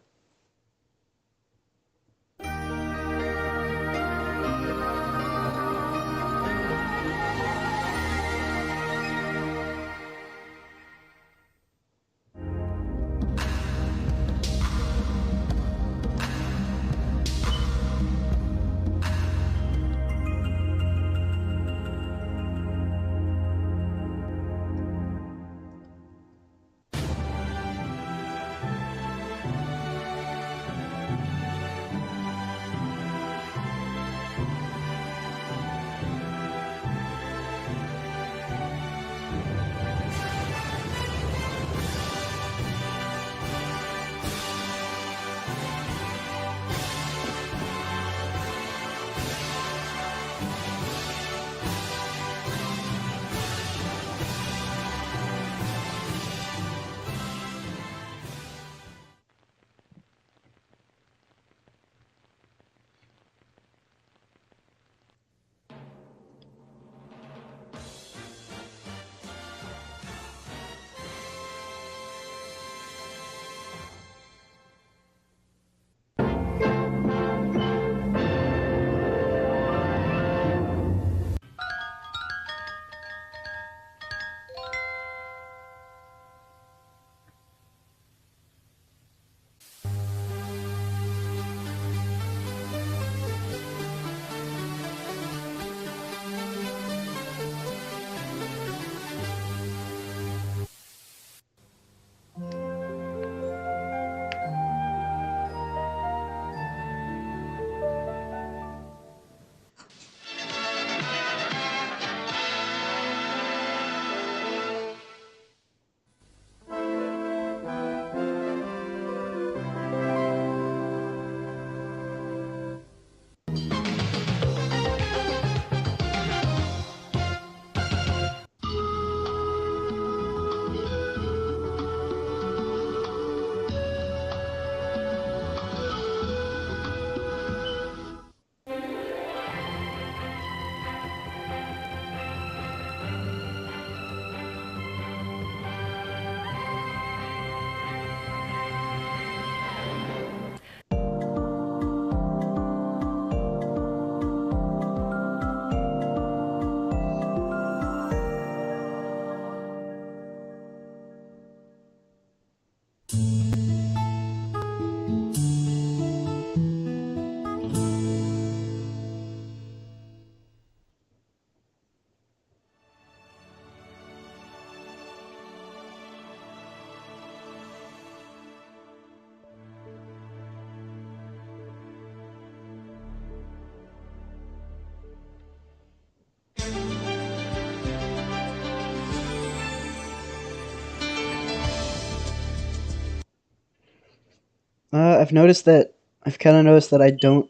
I've kind of noticed that I don't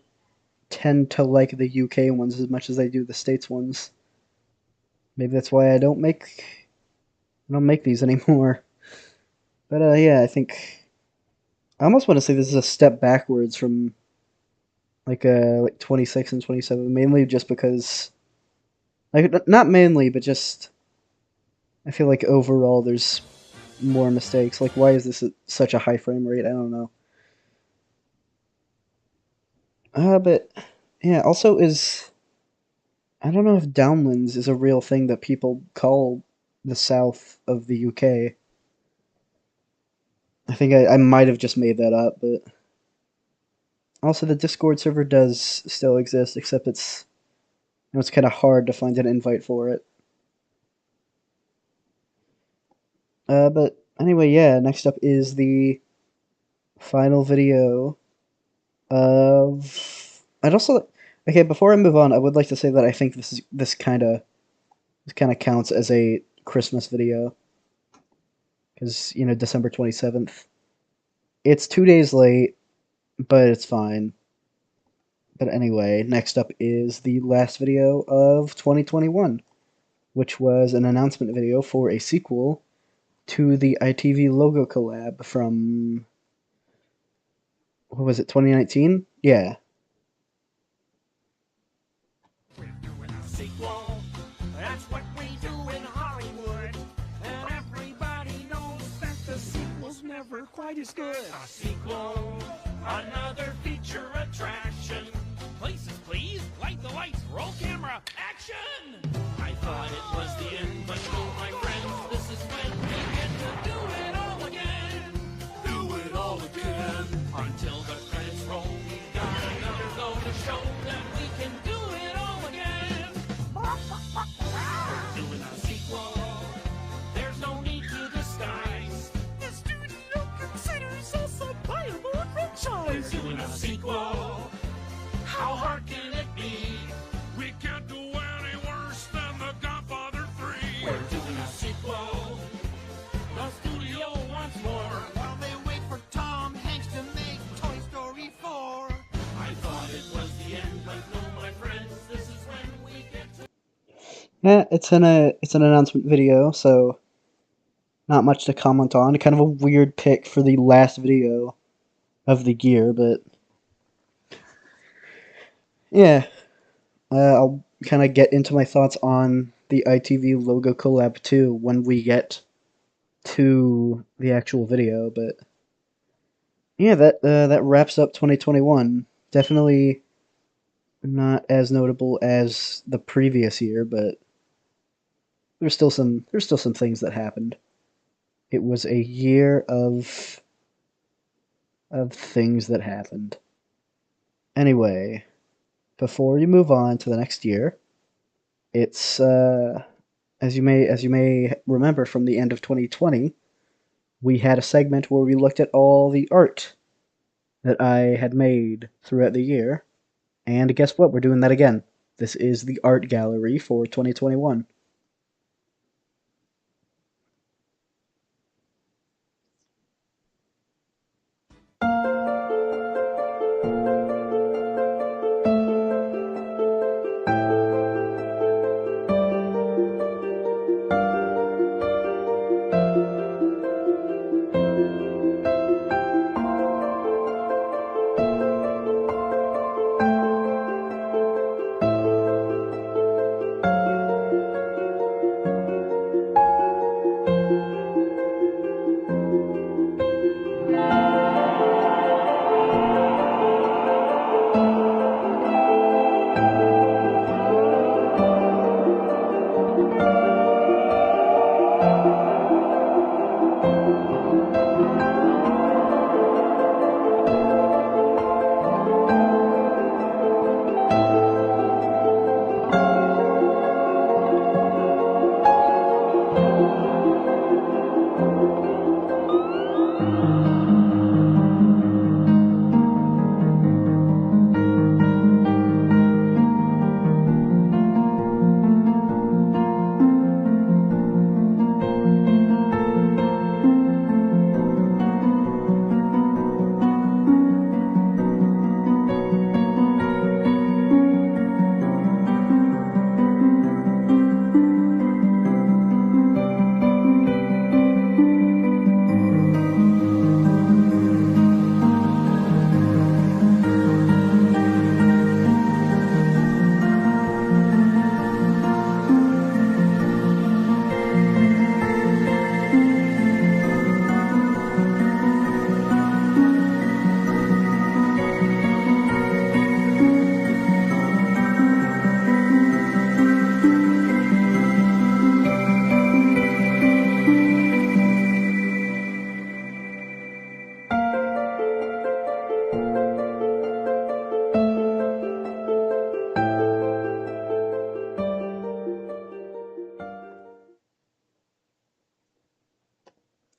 tend to like the UK ones as much as I do the States ones. Maybe that's why I don't make these anymore. But yeah, I think I almost want to say this is a step backwards from like 26 and 27, mainly just because, like, not mainly, but just I feel like overall there's more mistakes. Like, why is this at such a high frame rate? I don't know. But yeah, also I don't know if downlands is a real thing that people call the south of the UK. I think I might have just made that up, but also the Discord server does still exist, except it's kind of hard to find an invite for it. But anyway, yeah, next up is the final video of... I'd also... Okay, before I move on, I would like to say that I think this kind of counts as a Christmas video. Because, December 27th. It's 2 days late, but it's fine. But anyway, next up is the last video of 2021, which was an announcement video for a sequel to the ITV logo collab from... What was it, 2019? Yeah. That's what we do in Hollywood, and everybody knows that the sequel's never quite as good. A sequel, another feature attraction. Places, please. Light the lights. Roll camera. Action! I thought it was the end, but no, my friends, this is when we get to do it all again. Do it all again. Until the credits roll, we've got another go to show that we can do it all again. We're doing a sequel. There's no need to disguise. The studio considers us a viable franchise. We're doing a sequel. How hard can it be? We can't do any worse than The Godfather 3. We're doing a sequel. The studio wants more. While they wait for Tom Hanks to make Toy Story 4. I thought it was the end, but no, my friends, this is when we get to... Yeah, it's an announcement video, so not much to comment on. Kind of a weird pick for the last video of the year, but yeah, I'll kind of get into my thoughts on the ITV logo collab too when we get to the actual video. But yeah, that wraps up 2021. Definitely not as notable as the previous year, but there's still some things that happened. It was a year of things that happened. Anyway, before you move on to the next year, it's as you may remember from the end of 2020, we had a segment where we looked at all the art that I had made throughout the year, and guess what? We're doing that again. This is the art gallery for 2021.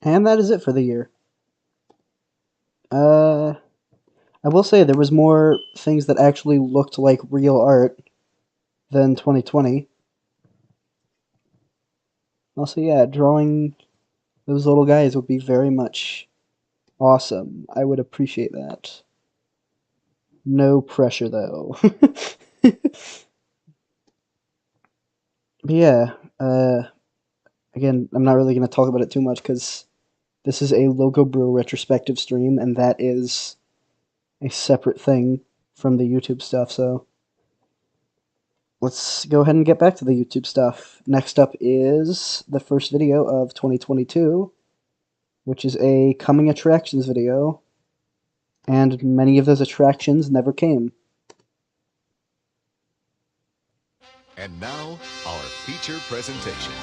And that is it for the year. I will say there was more things that actually looked like real art than 2020. Also, yeah, drawing those little guys would be very much awesome. I would appreciate that. No pressure, though. But yeah, again, I'm not really going to talk about it too much because this is a LogoBro retrospective stream, and that is a separate thing from the YouTube stuff, so let's go ahead and get back to the YouTube stuff. Next up is the first video of 2022, which is a coming attractions video, and many of those attractions never came. And now, our feature presentation.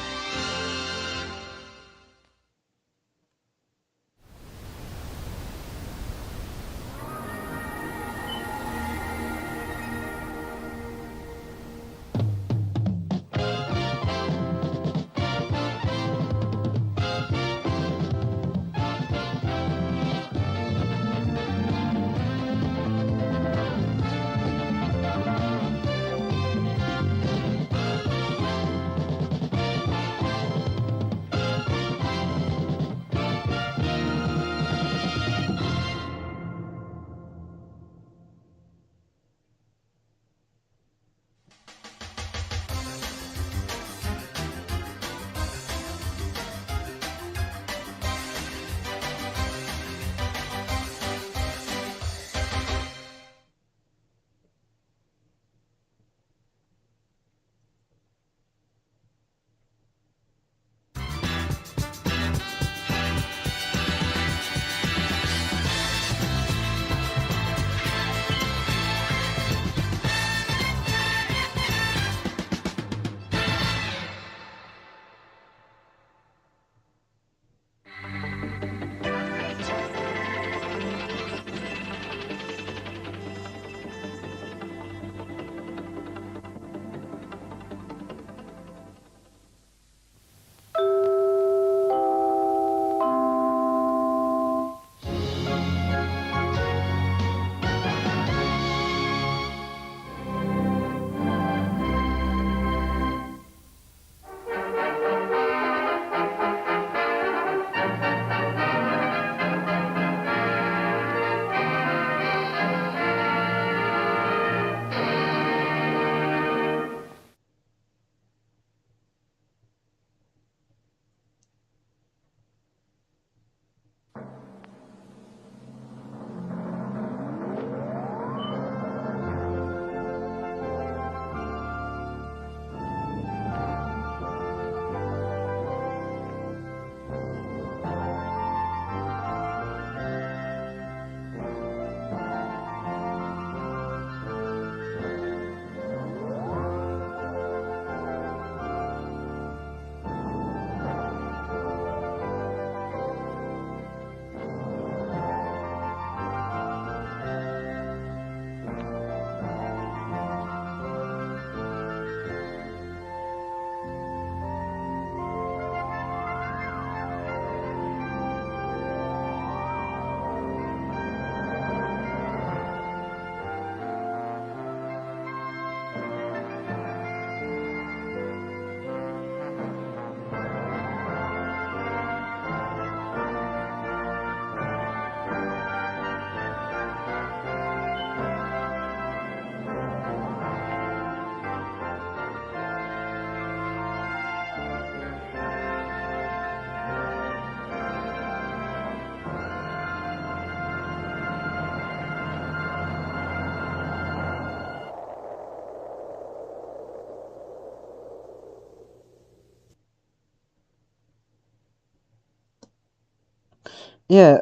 Yeah,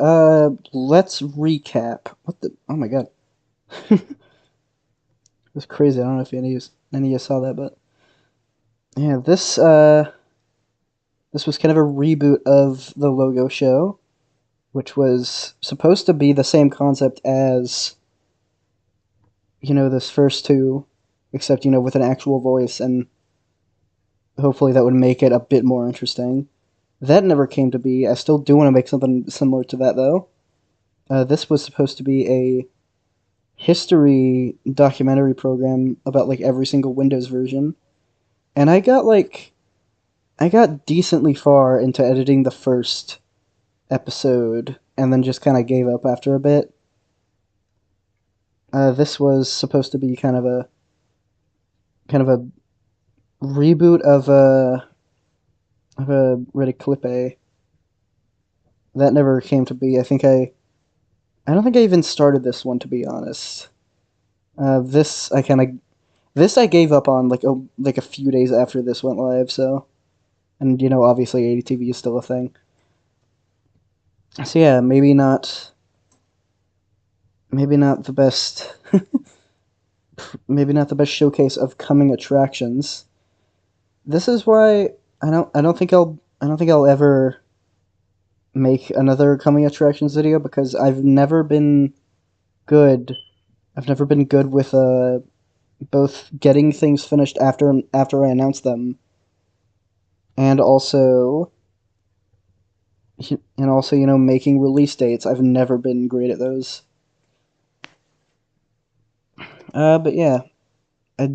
let's recap. What the? Oh my god. It was crazy. I don't know if any of you saw that, but yeah, this was kind of a reboot of the Logo show, which was supposed to be the same concept as, this first two, except, with an actual voice, and hopefully that would make it a bit more interesting. That never came to be. I still do want to make something similar to that, though. This was supposed to be a history documentary program about, like, every single Windows version. And I got decently far into editing the first episode, and then just kind of gave up after a bit. This was supposed to be kind of a reboot of a Retrospective. That never came to be. I don't think I even started this one, to be honest. This I gave up on like a few days after this went live. So, and obviously ADTV is still a thing. So yeah, maybe not the best. Maybe not the best showcase of coming attractions. This is why I don't think I'll ever make another coming attractions video, because I've never been good with both getting things finished after I announce them, and also making release dates. I've never been great at those. But yeah,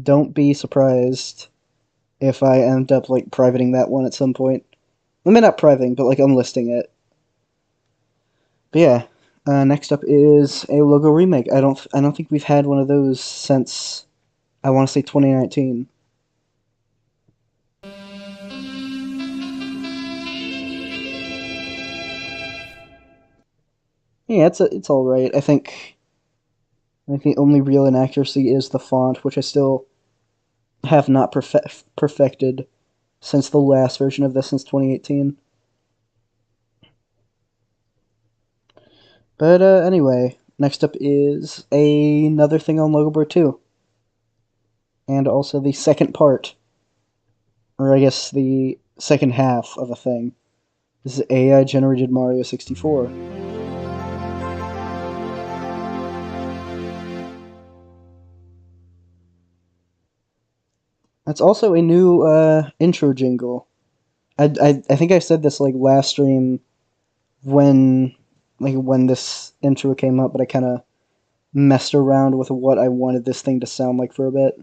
don't be surprised if I end up like privating that one at some point. I mean, not privating, but like unlisting it. But yeah, next up is a logo remake. I don't think we've had one of those since, I want to say, 2019. Yeah, it's all right. I think the only real inaccuracy is the font, which I still have not perfected since the last version of this, since 2018. But anyway, next up is another thing on LogoBro 2. And also the second part, or I guess the second half of a thing. This is AI-generated Mario 64. That's also a new intro jingle. I think I said this like last stream when this intro came up, but I kind of messed around with what I wanted this thing to sound like for a bit.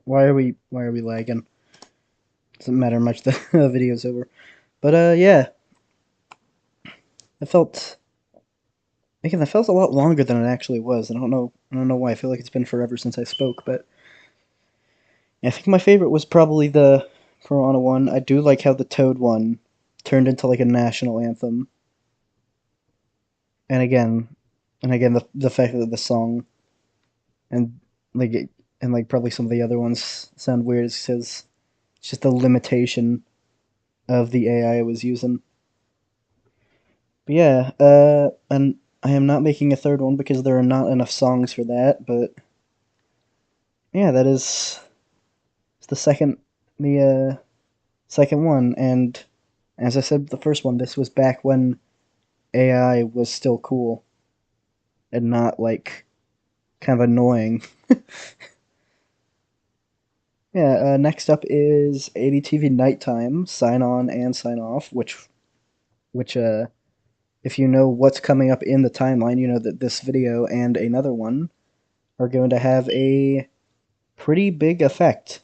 Why are we lagging? Doesn't matter much. The video's over. But yeah, it felt. Again, that felt a lot longer than it actually was. I don't know why. I feel like it's been forever since I spoke, but yeah, I think my favorite was probably the Piranha one. I do like how the Toad one turned into like a national anthem. And again, the fact that the song and probably some of the other ones sound weird because it's just the limitation of the AI I was using. But yeah, and I am not making a third one because there are not enough songs for that. But yeah, that is the second one, and as I said, the first one. This was back when AI was still cool and not like kind of annoying. Yeah, next up is ADTV Nighttime, Sign On and Sign Off, which if you know what's coming up in the timeline, you know that this video and another one are going to have a pretty big effect.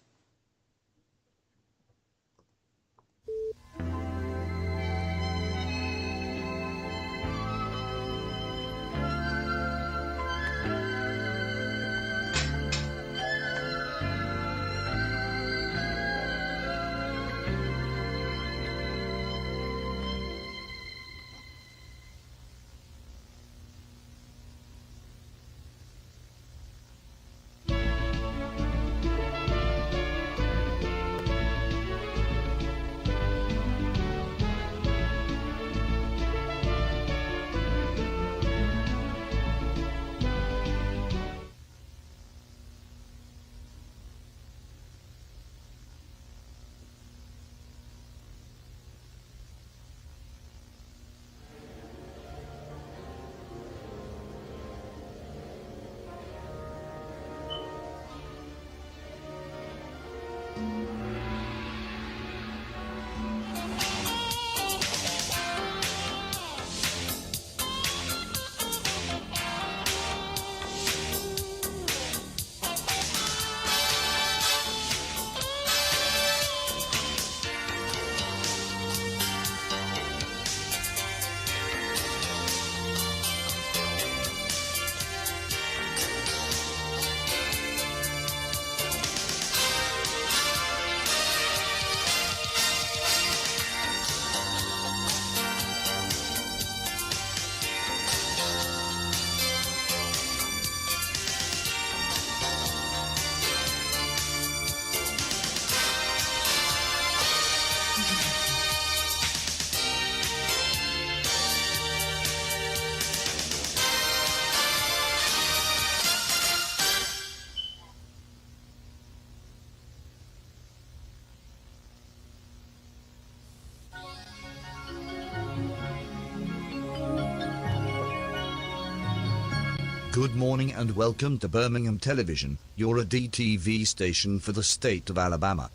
Good morning and welcome to Birmingham Television, your ADTV station for the state of Alabama.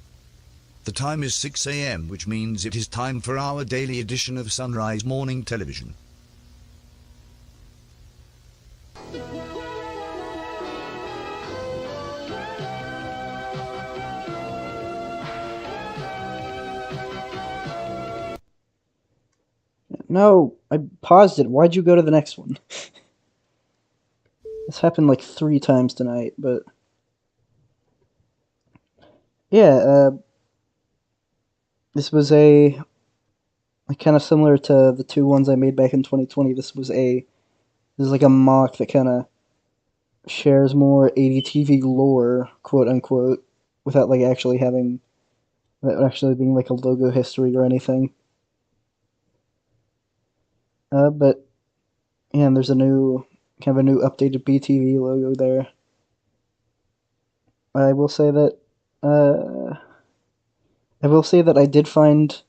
The time is 6 a.m., which means it is time for our daily edition of Sunrise Morning Television. No, I paused it. Why'd you go to the next one? This happened like 3 times tonight, but yeah, this was a kind of similar to the 2 ones I made back in 2020. This is like a mock that kind of shares more ADTV lore, quote unquote, without like actually being like a logo history or anything. But yeah, and there's a new updated BTV logo there. I will say that I did find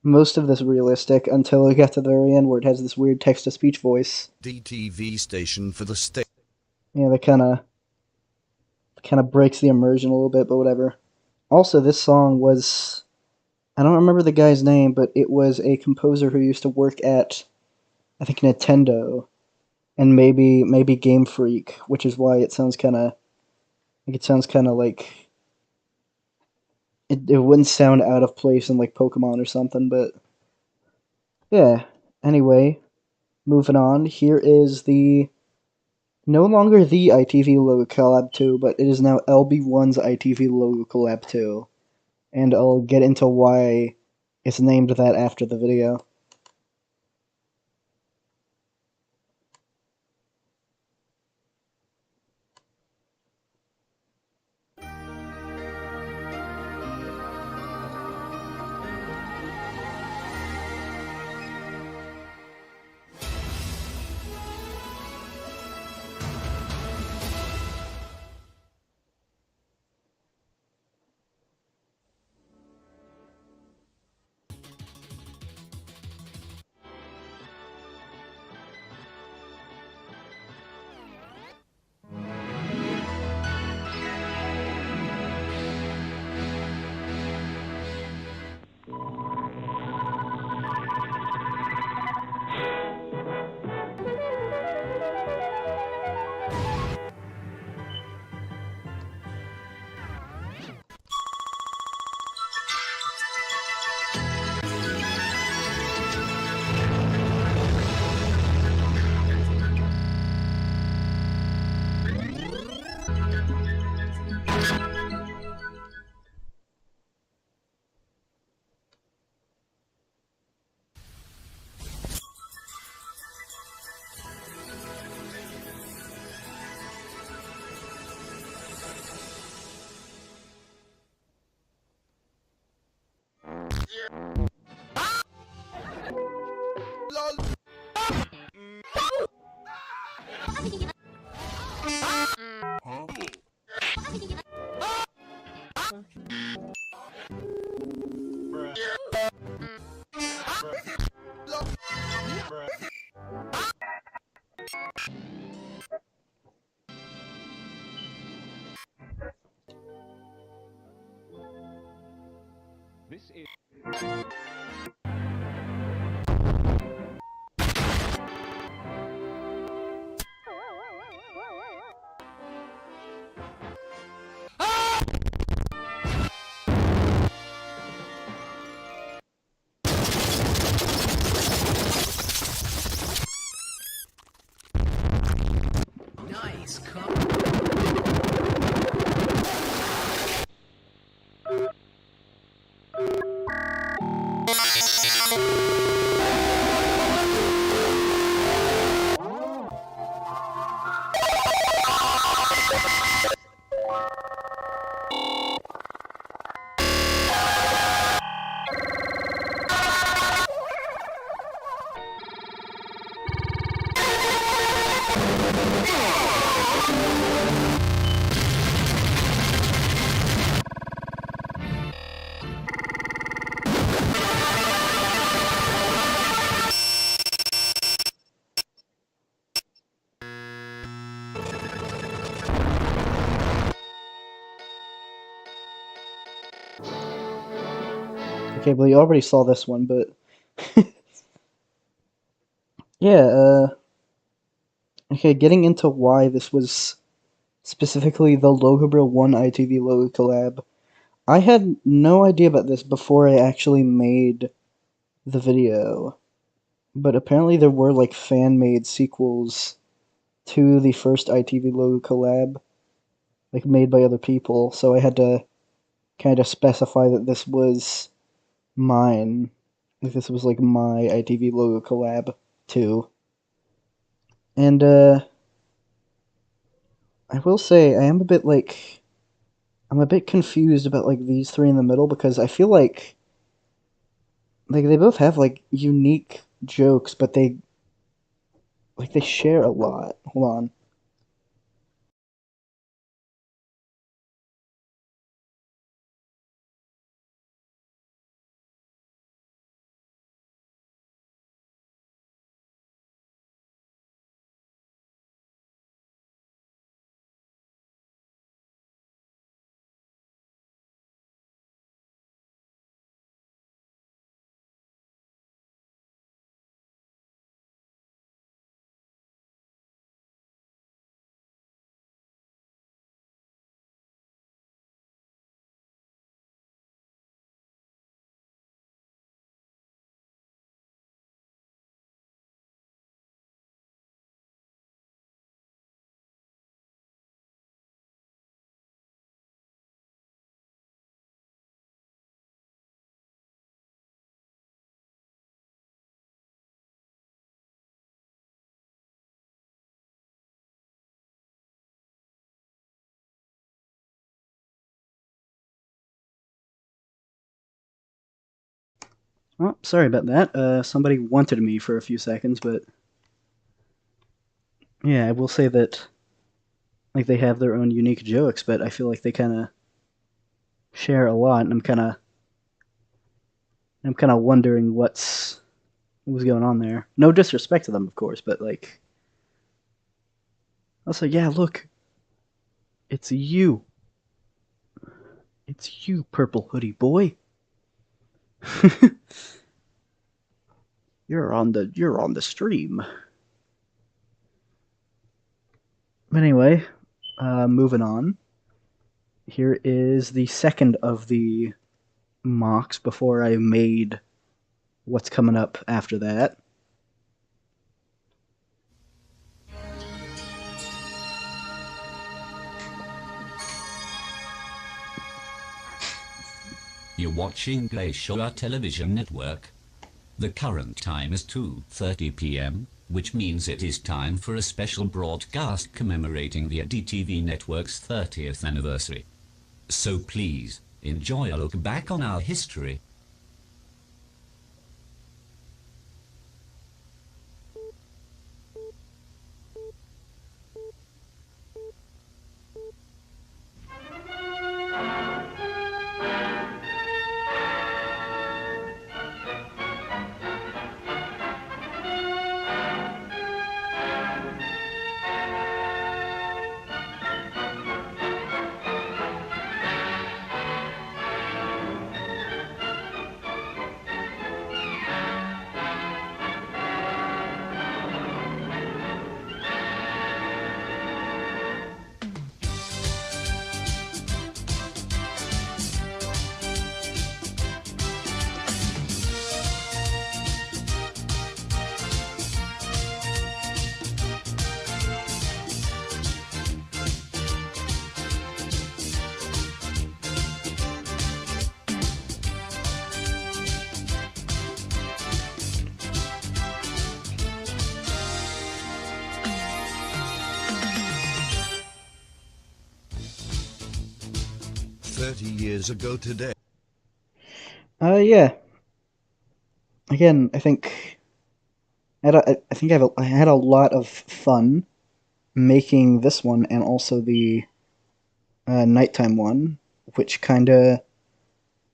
most of this realistic until I got to the very end where it has this weird text-to-speech voice. DTV station for the state. Yeah, that kind of breaks the immersion a little bit, but whatever. Also, this song was, I don't remember the guy's name, but it was a composer who used to work at, I think, Nintendo, and maybe Game Freak, which is why it sounds kind of like it wouldn't sound out of place in like Pokemon or something, but yeah. Anyway, moving on. Here is the no longer the ITV Logo Collab 2, but it is now LB1's ITV Logo Collab 2. And I'll get into why it's named that after the video. This is... Nice. Okay, well, you already saw this one, but yeah, okay, getting into why this was specifically the LogoBro 1 ITV Logo collab. I had no idea about this before I actually made the video, but apparently there were like fan-made sequels to the first ITV Logo collab, like made by other people, so I had to kind of specify that this was mine. Like this was like my ITV Logo collab too. And I will say I am a bit like I'm a bit confused about like these three in the middle because I feel like they both have like unique jokes, but they share a lot. Hold on. Oh, sorry about that. Somebody wanted me for a few seconds, but yeah, I will say that like they have their own unique jokes, but I feel like they kind of share a lot, and I'm kind of wondering what's going on there. No disrespect to them, of course, but like, also, yeah, look, it's you. It's you, purple hoodie boy. You're on the stream. But anyway, moving on. Here is the second of the mocks before I made what's coming up after that. You're watching Glacier Television Network. The current time is 2:30 p.m., which means it is time for a special broadcast commemorating the ADTV Network's 30th anniversary. So please, enjoy a look back on our history. Years ago today. Yeah. Again, I think I had a lot of fun making this one and also the nighttime one, which kind of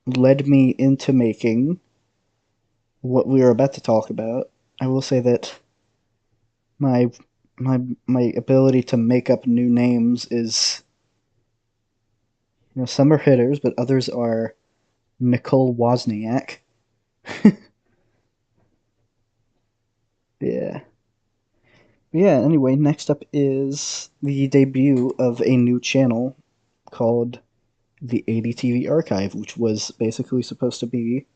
led me into making what we were about to talk about. I will say that my ability to make up new names is, some are hitters, but others are Nicole Wozniak. Yeah. Yeah, anyway, next up is the debut of a new channel called the ADTV Archive, which was basically supposed to be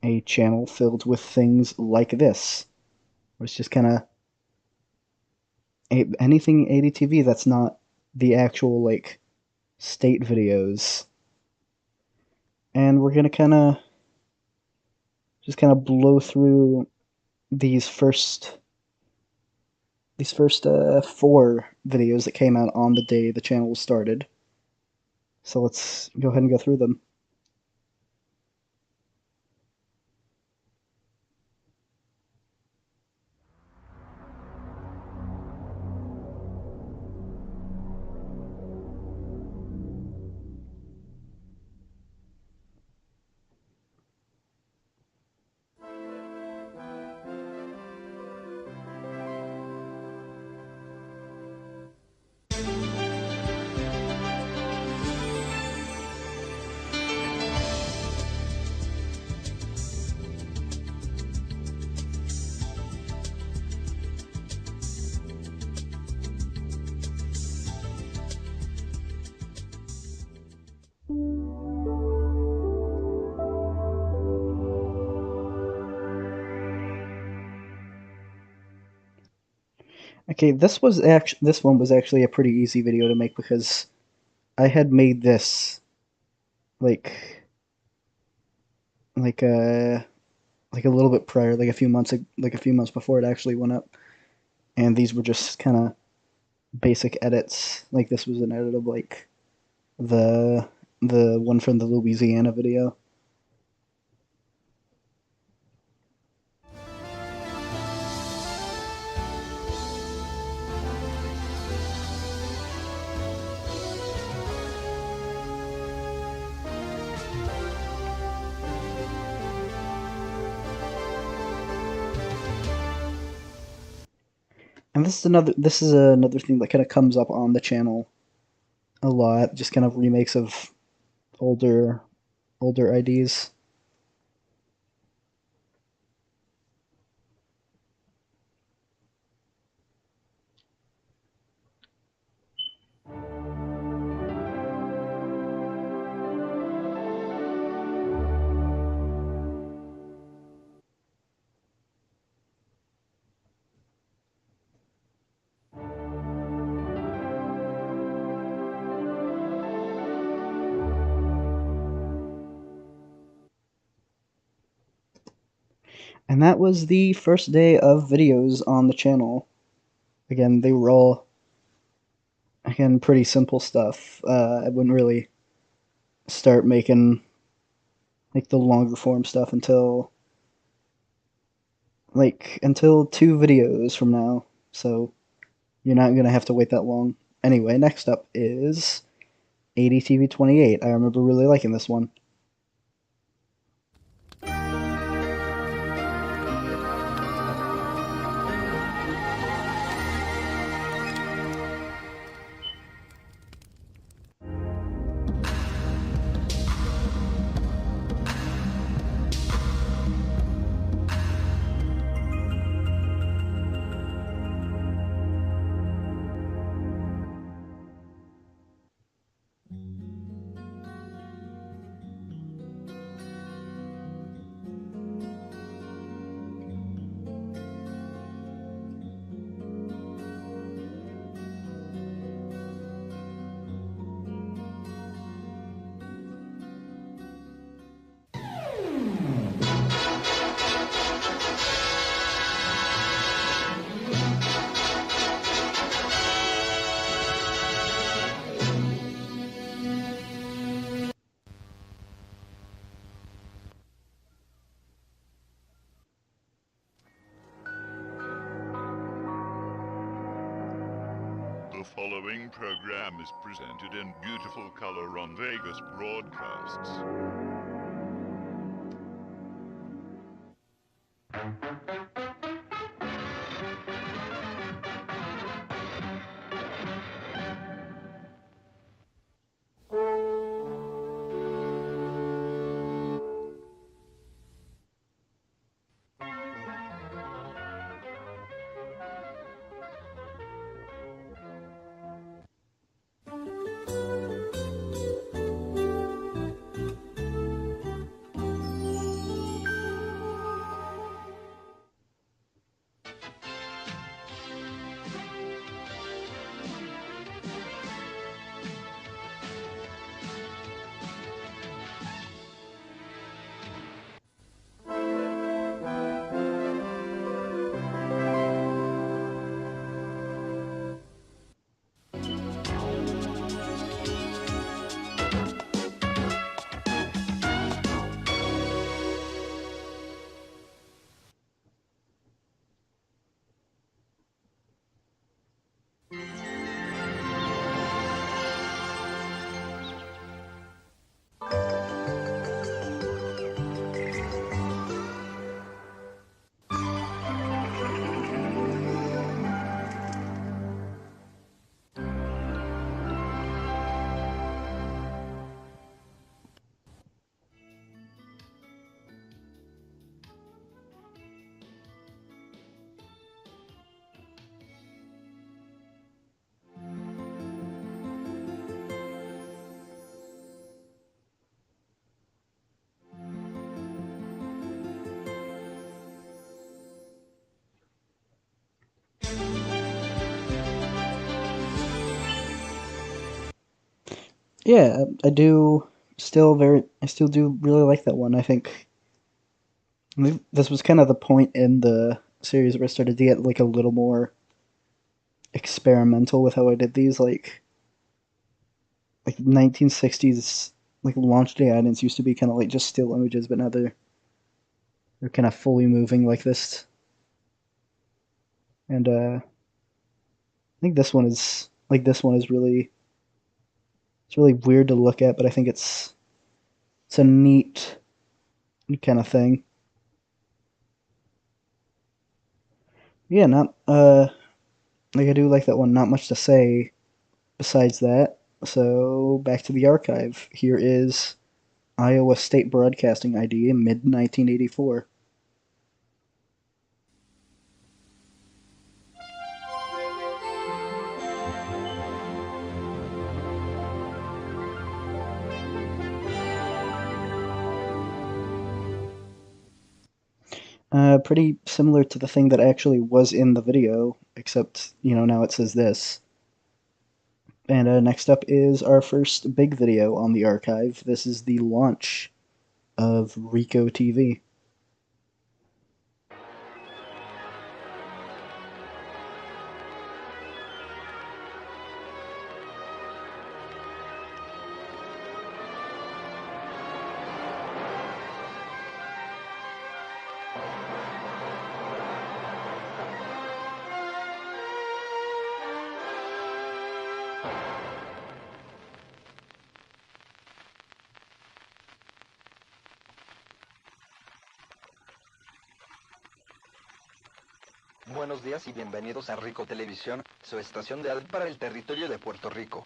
a channel filled with things like this. Where it's just kind of anything ADTV that's not the actual, like, state videos. And we're gonna just kind of blow through these first 4 videos that came out on the day the channel was started. So let's go ahead and go through them. Okay, this one was actually a pretty easy video to make because I had made this like like a little bit prior, like a few months before it actually went up, and these were just kind of basic edits. Like this was an edit of like the one from the Louisiana video. And this is another thing that kind of comes up on the channel a lot, just kind of remakes of older IDs. And that was the first day of videos on the channel. Again, they were all, again, pretty simple stuff. I wouldn't really start making like the longer form stuff until 2 videos from now. So you're not gonna have to wait that long. Anyway, next up is ADTV 28. I remember really liking this one. The following program is presented in beautiful color on Vegas Broadcasts. Yeah, I still do really like that one. I think this was kind of the point in the series where I started to get like a little more experimental with how I did these. Like 1960s like launch day items used to be kind of like just still images, but now they're kind of fully moving like this. And I think this one is really, it's really weird to look at, but I think it's a neat kind of thing. Yeah, I do like that one. Not much to say besides that. So back to the archive. Here is Iowa State Broadcasting ID in mid 1984. Pretty similar to the thing that actually was in the video, except, now it says this. And next up is our first big video on the archive. This is the launch of Rico TV. Buenos días y bienvenidos a Rico Televisión, su estación de para el territorio de Puerto Rico.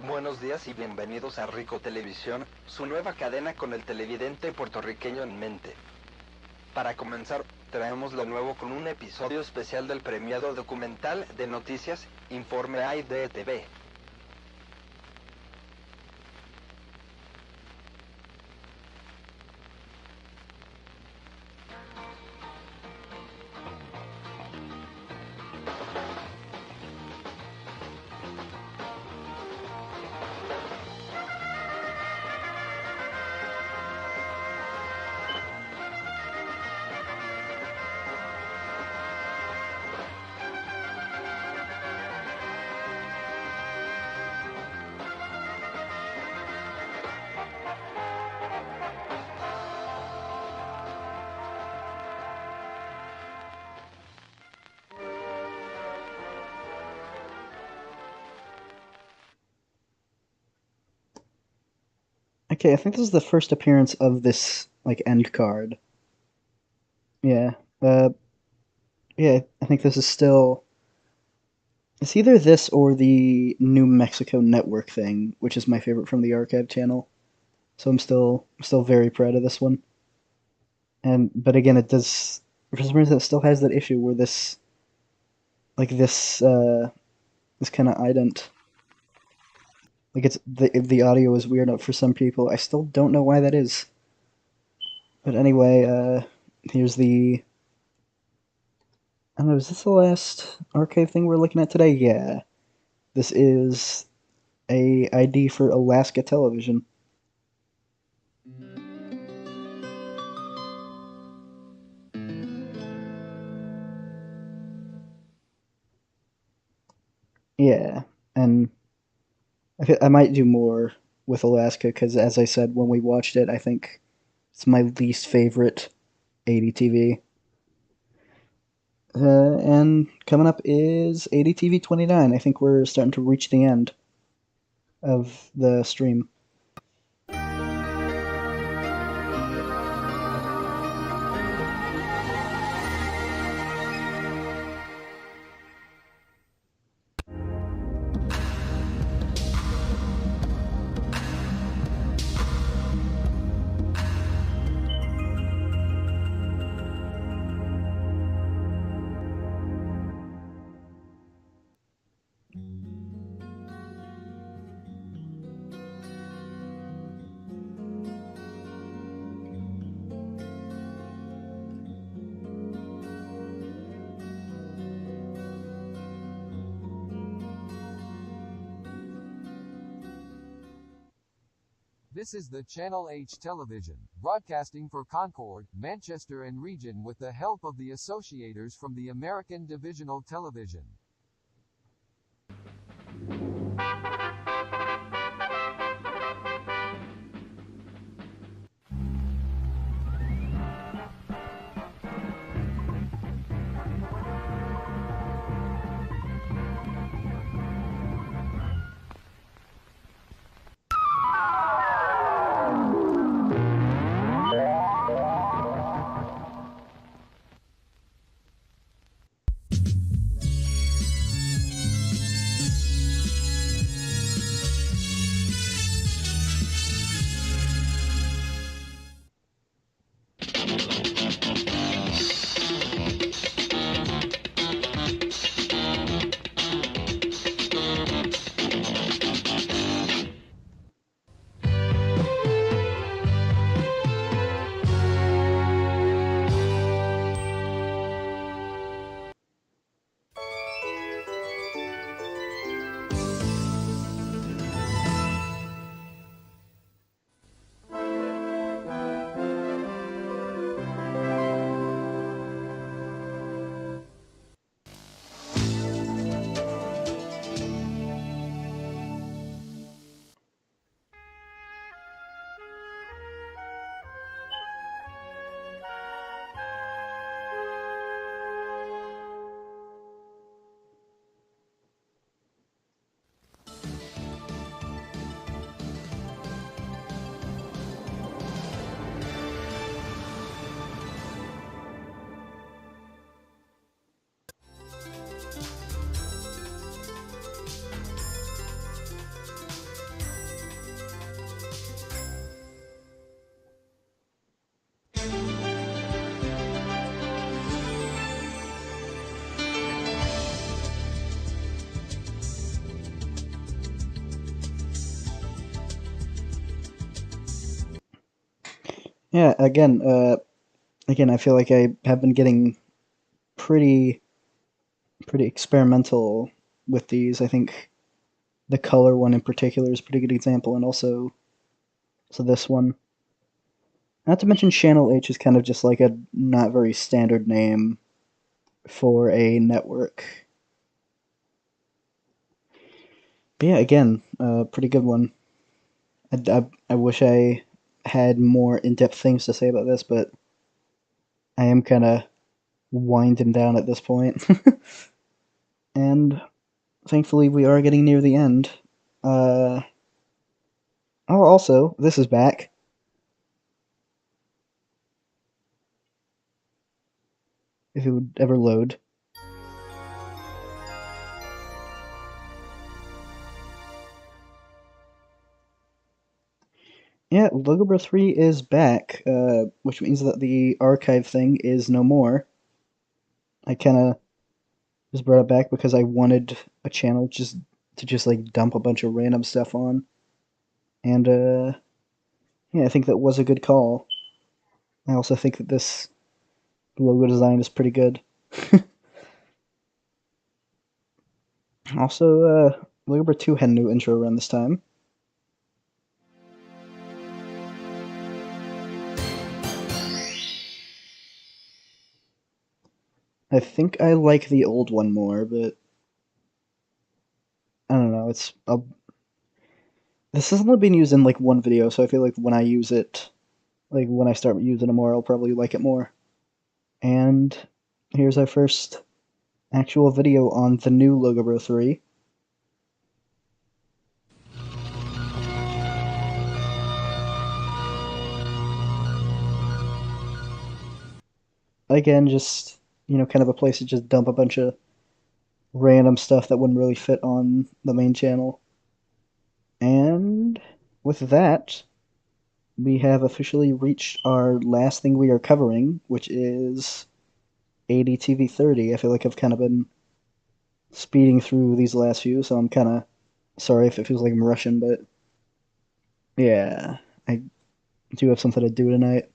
Buenos días y bienvenidos a Rico Televisión, su nueva cadena con el televidente puertorriqueño en mente. Para comenzar, traemos lo nuevo con un episodio especial del premiado documental de noticias Informe IDTV. Okay, I think this is the first appearance of this, end card. Yeah, yeah, I think this is still... It's either this or the New Mexico Network thing, which is my favorite from the Archive channel. So I'm still very proud of this one. But again, it does... For some reason, it still has that issue where this... this kind of ident... it's the audio is weird for some people. I still don't know why that is. But anyway, here's the... I don't know, is this the last archive thing we're looking at today? Yeah. This is a ID for Alaska Television. Yeah, and I might do more with Alaska, because as I said when we watched it, I think it's my least favorite ADTV. And coming up is ADTV 29. I think we're starting to reach the end of the stream. This is the Channel H Television, broadcasting for Concord, Manchester and region with the help of the associators from the American Divisional Television. Yeah, again, I feel like I have been getting pretty experimental with these. I think the color one in particular is a pretty good example, and also this one. Not to mention Channel H is kind of just like a not very standard name for a network. But yeah, again, pretty good one. I wish I had more in-depth things to say about this, but I am kind of winding down at this point. And thankfully we are getting near the end. Oh, also, this is back. If it would ever load. Yeah, LogoBro 3 is back, which means that the archive thing is no more. I kind of just brought it back because I wanted a channel just to like dump a bunch of random stuff on. And yeah, I think that was a good call. I also think that this logo design is pretty good. Also, LogoBro 2 had a new intro around this time. I think I like the old one more, but I don't know. This has only been used in like one video, so I feel like when I use it, like when I start using it more, I'll probably like it more. And here's our first actual video on the new LogoBro 3. Again, just, kind of a place to just dump a bunch of random stuff that wouldn't really fit on the main channel. And with that, we have officially reached our last thing we are covering, which is ADTV 30. I feel like I've kind of been speeding through these last few, so I'm kind of sorry if it feels like I'm rushing, but yeah, I do have something to do tonight.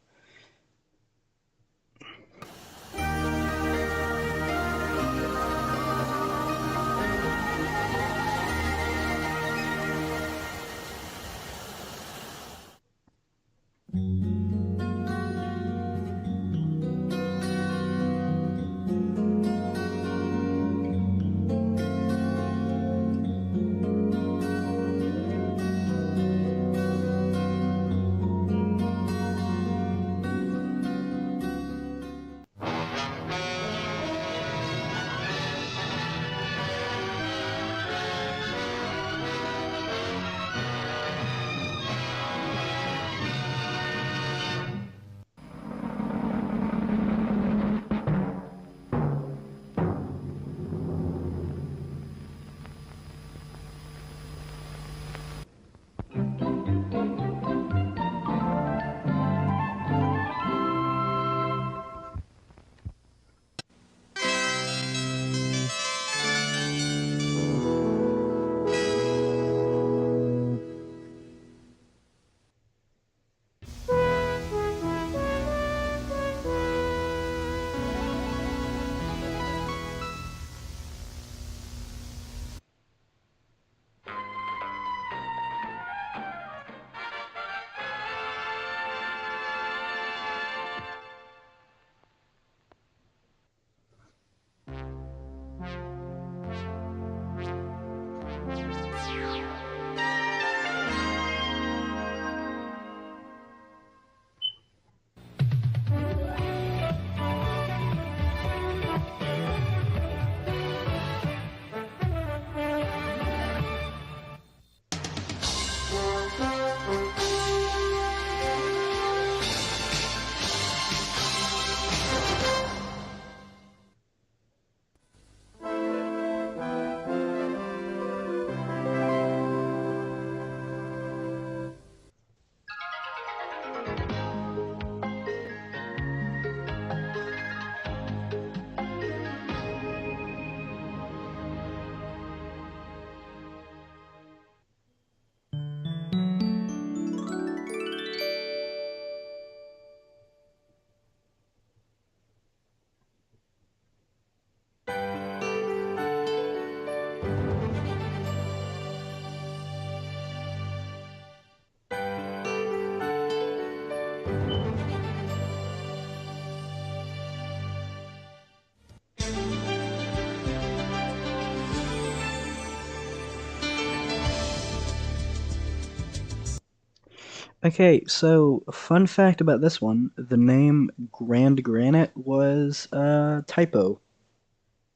Okay, so fun fact about this one, the name Grand Granite was a typo.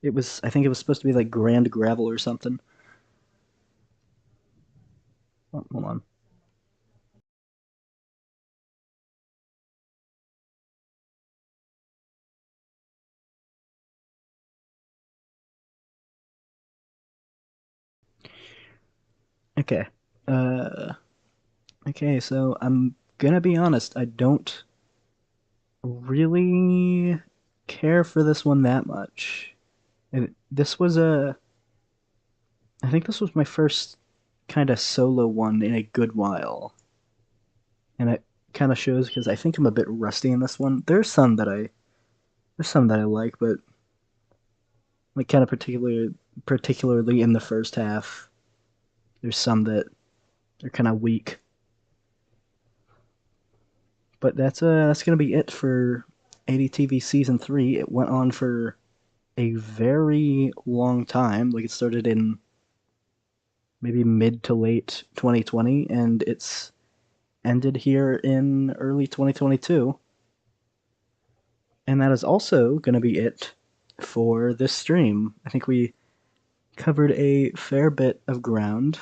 I think it was supposed to be like Grand Gravel or something. Oh, hold on. Okay. Uh, okay, so I'm gonna be honest, I don't really care for this one that much. This was I think this was my first kind of solo one in a good while. And it kind of shows because I think I'm a bit rusty in this one. There's some that I like, but like kind of particularly in the first half, there's some that are kind of weak. But that's gonna be it for ADTV season 3. It went on for a very long time. Like it started in maybe mid to late 2020, and it's ended here in early 2022. And that is also going to be it for this stream. I think we covered a fair bit of ground.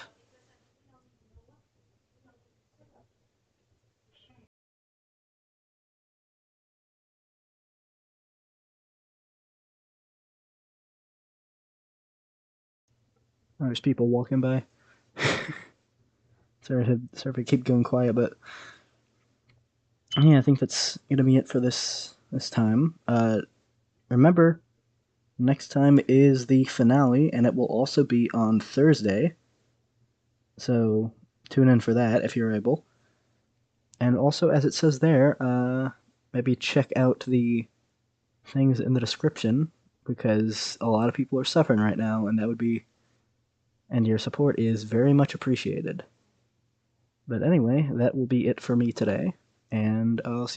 Oh, there's people walking by. sorry if I keep going quiet, but yeah, I think that's going to be it for this time. Remember, next time is the finale, and it will also be on Thursday. So tune in for that if you're able. And also, as it says there, maybe check out the things in the description because a lot of people are suffering right now, and your support is very much appreciated. But anyway, that will be it for me today, and I'll see